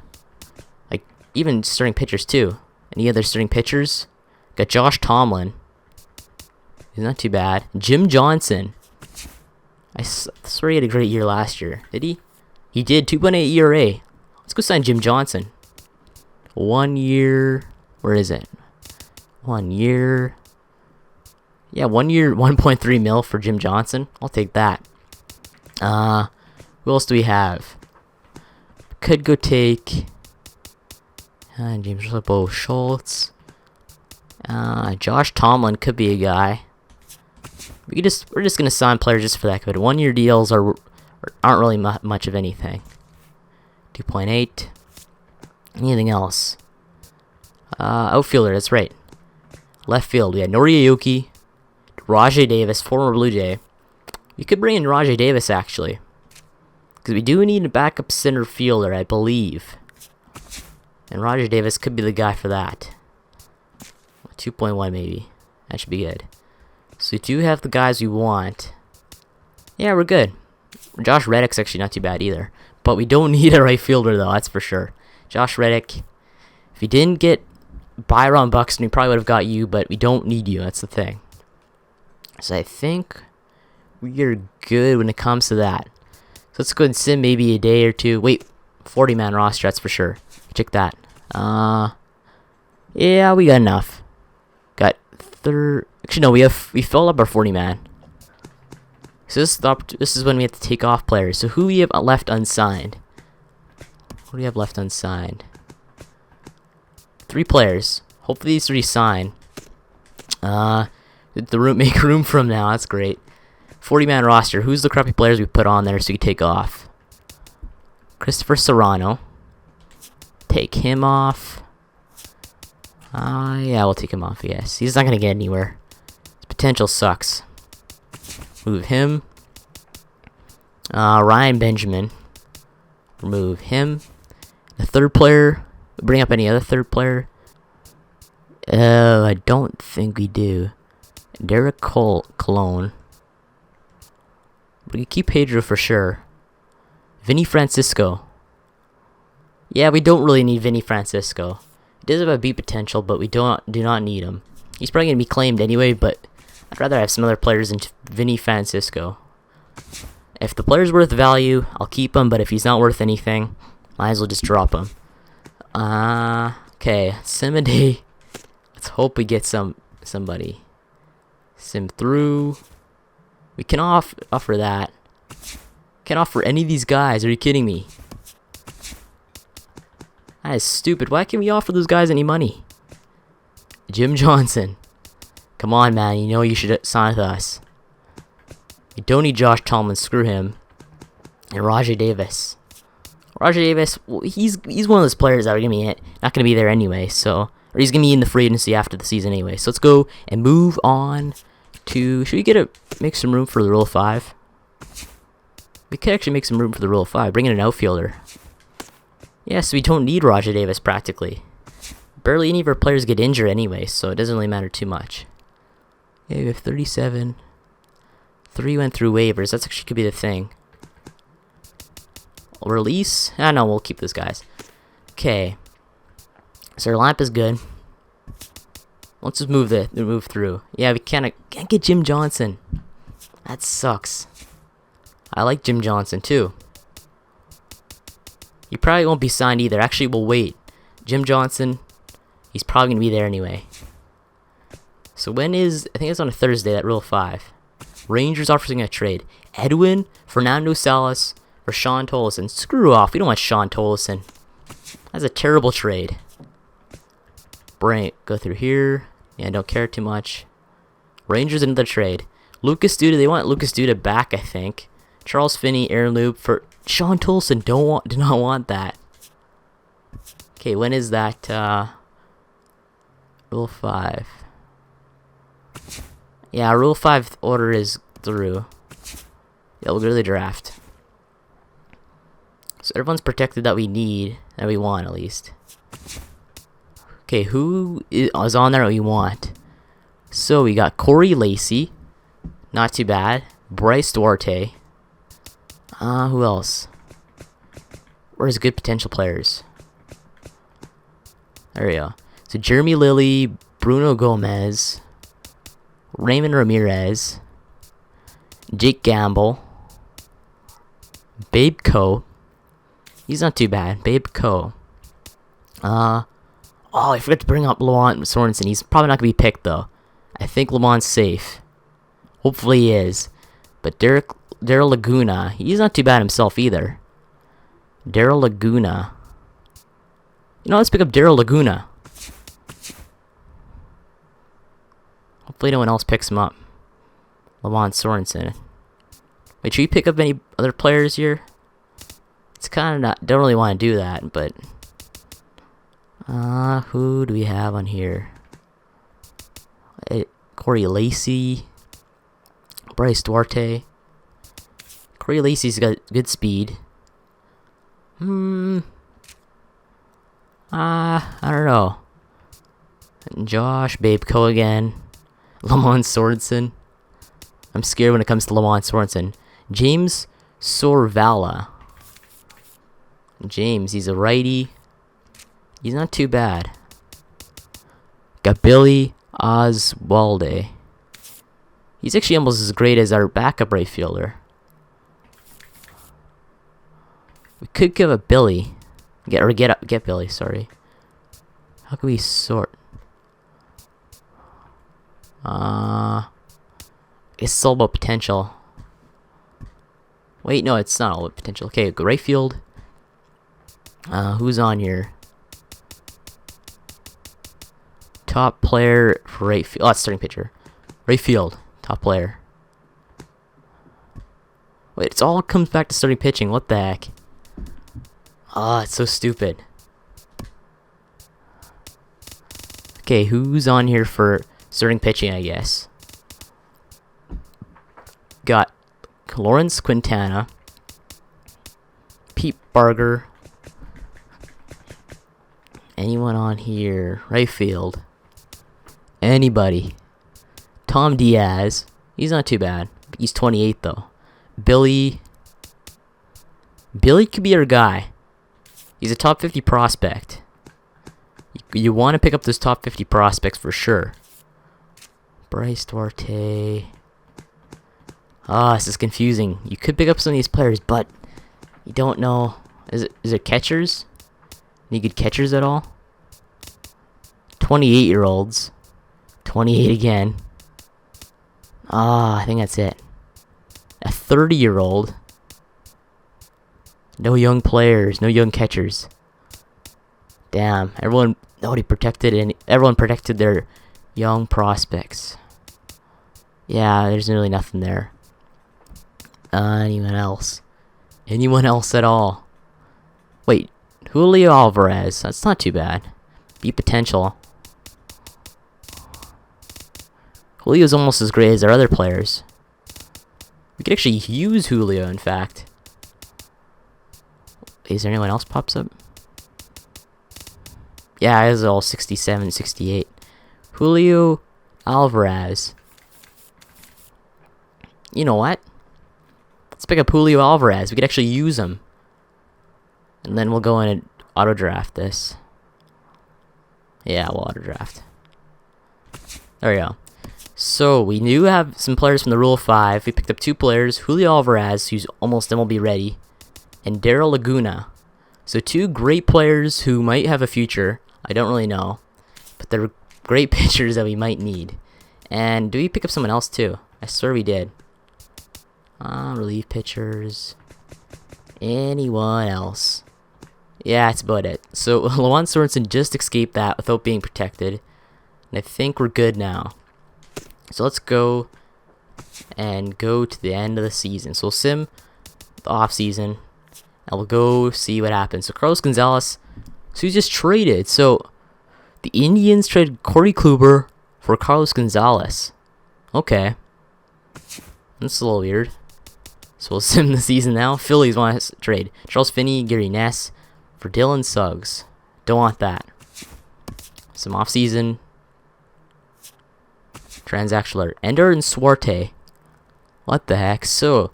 Speaker 1: Like even starting pitchers too. Any other starting pitchers? Got Josh Tomlin. He's not too bad. Jim Johnson. I swear he had a great year last year. Did he? He did. 2.8 ERA. Let's go sign Jim Johnson. 1 year. Where is it? 1 year. Yeah, 1 year, 1.3 mil for Jim Johnson. I'll take that. Who else do we have? Could go take James Bo Schultz. Josh Tomlin could be a guy. We're just gonna sign players just for that good. 1 year deals aren't really much of anything. 2.8. Anything else? Outfielder, that's right. Left field, we had Noriayuki, Rajay Davis, former Blue Jay. We could bring in Rajay Davis actually, because we do need a backup center fielder, I believe. And Rajay Davis could be the guy for that. 2.1 maybe. That should be good. So we do have the guys we want. Yeah, we're good. Josh Reddick's actually not too bad either. But we don't need a right fielder though, that's for sure. Josh Reddick. If we didn't get Byron Buxton, we probably would have got you, but we don't need you, that's the thing. So I think we are good when it comes to that. So let's go and sim maybe a day or two. Wait, 40-man roster, that's for sure. Check that. Yeah, we got enough. Got actually no, we filled up our 40-man. So this is when we have to take off players. So who we have left unsigned? What do we have left unsigned? 3 players. Hopefully these 3 sign. Make room for them now. That's great. 40-man roster. Who's the crappy players we put on there so you take off? Christopher Serrano. Take him off. Yeah, we'll take him off, yes. He's not going to get anywhere. His potential sucks. Move him. Ryan Benjamin. Remove him. The third player. Bring up any other third player. I don't think we do. Derek Cologne. We can keep Pedro for sure. Vinny Francisco. Yeah, we don't really need Vinny Francisco. He does have a beat potential, but we do not need him. He's probably going to be claimed anyway, but I'd rather have some other players than Vinny Francisco. If the player's worth value, I'll keep him, but if he's not worth anything, might as well just drop him. Okay, Simade. Let's hope we get somebody. Sim through. We can offer that. Can't offer any of these guys. Are you kidding me? That is stupid. Why can't we offer those guys any money? Jim Johnson. Come on, man. You know you should sign with us. We don't need Josh Tomlin. Screw him. And Rajai Davis. Rajai Davis, well, he's one of those players that are going to be not going to be there anyway. So, or he's going to be in the free agency after the season anyway. So let's go and move on to. Should we make some room for the Rule 5? We could actually make some room for the Rule 5. Bring in an outfielder. Yes, we don't need Rajai Davis practically. Barely any of our players get injured anyway, so it doesn't really matter too much. Yeah, we have 37. 3 went through waivers. That's actually could be the thing. Release? No, we'll keep those guys. Okay. So our lineup is good. Let's just move through. Yeah, we can't get Jim Johnson. That sucks. I like Jim Johnson too. He probably won't be signed either. Actually, we'll wait. Jim Johnson, he's probably going to be there anyway. So I think it's on a Thursday, that Rule 5. Rangers offering a trade. Edwin, Fernando Salas, for Sean Tolleson. Screw off. We don't want Sean Tolleson. That's a terrible trade. Go through here. Yeah, don't care too much. Rangers another trade. Lucas Duda, they want Lucas Duda back, I think. Charles Finney, Aaron Loop for Sean Tolleson. Do not want that. Okay, when is that? Rule 5. Yeah, Rule 5 order is through. Yeah, we'll go to the draft. So everyone's protected that we want at least. Okay, who is on there that we want? So we got Corey Lacy. Not too bad. Bryce Duarte. Who else? Where's good potential players? There we go. So Jeremy Lilly, Bruno Gomez, Raymond Ramirez, Jake Gamble, Babe Coe. He's not too bad. Babe Coe. I forgot to bring up Lamont Sorensen. He's probably not going to be picked, though. I think Lamont's safe. Hopefully he is. But Daryl Laguna, he's not too bad himself either. Daryl Laguna. You know, let's pick up Daryl Laguna. Hopefully no one else picks him up. Lamont Sorensen. Wait, should we pick up any other players here? It's kind of not, don't really want to do that, but who do we have on here? Corey Lacy, Bryce Duarte. Corey Lacy's got good speed. I don't know. Josh, Babe Coe again. Lamont Sorensen. I'm scared when it comes to Lamont Sorensen. James Sorvala. James, he's a righty. He's not too bad. Got Billy Oswalde. He's actually almost as great as our backup right fielder. We could give a Billy. Get Billy, sorry. How can we sort? It's all about potential. Wait, no, it's not all about potential. Okay, go right field. Who's on here? Top player for right field. Oh, that's starting pitcher. Right field. Top player. Wait, it all comes back to starting pitching. What the heck? It's so stupid. Okay, who's on here for starting pitching, I guess? Got Lawrence Quintana, Pete Barger. Anyone on here? Right field. Anybody? Tom Diaz. He's not too bad. He's 28 though. Billy could be our guy. He's a top 50 prospect. You want to pick up those top 50 prospects for sure. Bryce Duarte. This is confusing. You could pick up some of these players, but you don't know. Is it catchers? Any good catchers at all? 28-year-olds. 28 again. I think that's it. A 30-year-old. No young players. No young catchers. Damn. Everyone protected their young prospects. Yeah, there's really nothing there. Anyone else? Anyone else at all? Wait. Julio Alvarez. That's not too bad. Be potential. Julio's almost as great as our other players. We could actually use Julio, in fact. Is there anyone else pops up? Yeah, it's all 67, 68. Julio Alvarez. You know what? Let's pick up Julio Alvarez. We could actually use him. And then we'll go in and auto-draft this. Yeah, we'll auto-draft. There we go. So, we do have some players from the Rule 5. We picked up 2 players. Julio Alvarez, who's almost MLB ready. And Daryl Laguna. So, 2 great players who might have a future. I don't really know. But they're great pitchers that we might need. And do we pick up someone else too? I swear we did. Relief pitchers. Anyone else? Yeah, that's about it. So, Luan Sorensen just escaped that without being protected. And I think we're good now. So, let's go and go to the end of the season. So, we'll sim the offseason. And we'll go see what happens. So, Carlos Gonzalez. So, he's just traded. So, the Indians traded Corey Kluber for Carlos Gonzalez. Okay. That's a little weird. So, we'll sim the season now. Phillies want to trade Charles Finney, Gary Ness for Dylan Suggs. Don't want that. Some offseason transaction alert. Ender and Inciarte. What the heck? So,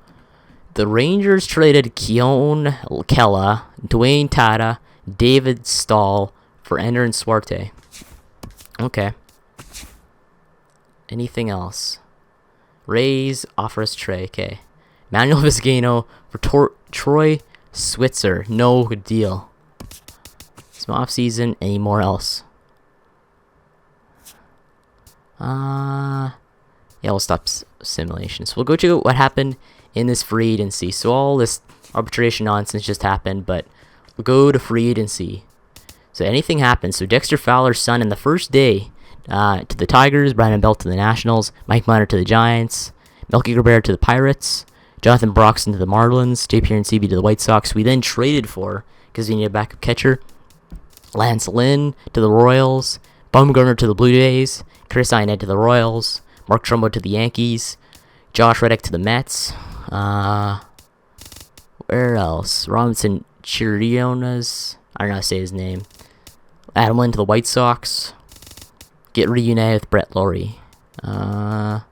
Speaker 1: the Rangers traded Keone Kela, Dwayne Tata, David Stahl for Ender and Inciarte. Okay. Anything else? Offer us Trey. Okay. Manuel Vizcaino for Troy Switzer. No good deal. Some off-season. Any more else? Yeah, we'll stop simulation. So we'll go to what happened in this free agency. So all this arbitration nonsense just happened, but we'll go to free agency. So anything happens. So Dexter Fowler's son in the first day to the Tigers, Brandon Belt to the Nationals, Mike Minor to the Giants, Melky Cabrera to the Pirates, Jonathan Broxton to the Marlins, JP Ncb to the White Sox. We then traded for, because we need a backup catcher, Lance Lynn to the Royals, Bumgarner to the Blue Jays, Chris Iannette to the Royals, Mark Trumbo to the Yankees, Josh Reddick to the Mets. Where else? Robinson Chiriones. I don't know how to say his name. Adam Lynn to the White Sox. Get reunited with Brett Lawrie. And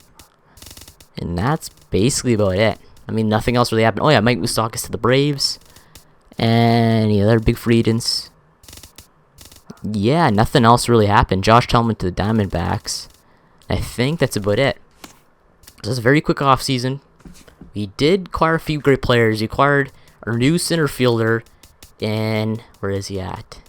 Speaker 1: that's basically about it. I mean, nothing else really happened. Oh yeah, Mike Moustakas to the Braves. And any other big free agents? Yeah, nothing else really happened. Josh Tillman to the Diamondbacks. I think that's about it. This is a very quick offseason. We did acquire a few great players. We acquired our new center fielder. And where is he at?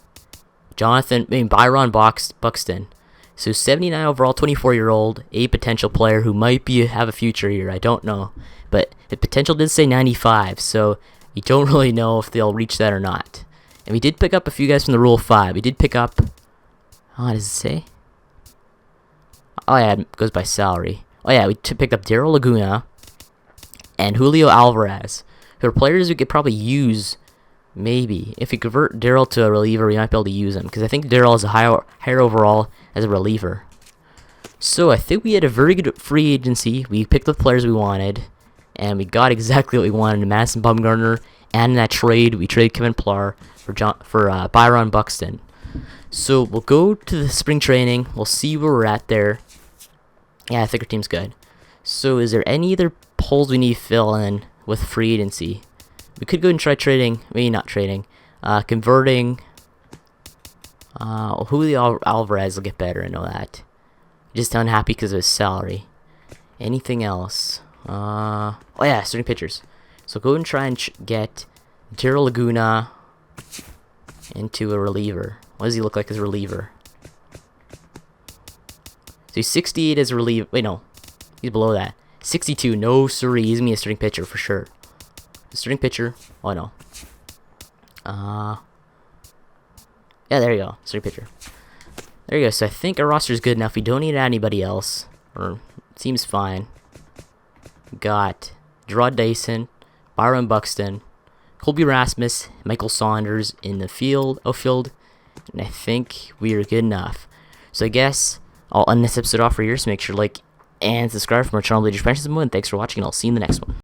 Speaker 1: Byron Buxton. So 79 overall, 24-year-old, a potential player who might have a future here. I don't know. But the potential did say 95, so you don't really know if they'll reach that or not. And we did pick up a few guys from the Rule 5. We did pick up... Oh, what does it say? Oh, yeah, it goes by salary. Oh, yeah, we picked up Daryl Laguna and Julio Alvarez, who are players we could probably use Maybe. If we convert Darryl to a reliever, we might be able to use him. Because I think Darryl is a higher overall as a reliever. So I think we had a very good free agency. We picked the players we wanted. And we got exactly what we wanted in Madison Bumgarner. And in that trade, we traded Kevin Pillar for Byron Buxton. So we'll go to the spring training. We'll see where we're at there. Yeah, I think our team's good. So is there any other holes we need to fill in with free agency? We could go and try trading. Maybe not trading. Converting. Julio Alvarez will get better. I know that. Just unhappy because of his salary. Anything else? Oh yeah, starting pitchers. So go and try and get Darryl Laguna into a reliever. What does he look like as a reliever? So he's 68 as a reliever. Wait, no. He's below that. 62. No, sorry. He's going to be a starting pitcher for sure. Starting pitcher. Oh, no. Yeah, there you go. Starting pitcher. There you go. So I think our roster is good enough. We don't need anybody else. Or it seems fine. Got Gerard Dyson, Byron Buxton, Colby Rasmus, Michael Saunders in the outfield. And I think we are good enough. So I guess I'll end this episode off for here. So make sure to like and subscribe for more channel leaders. And thanks for watching, and I'll see you in the next one.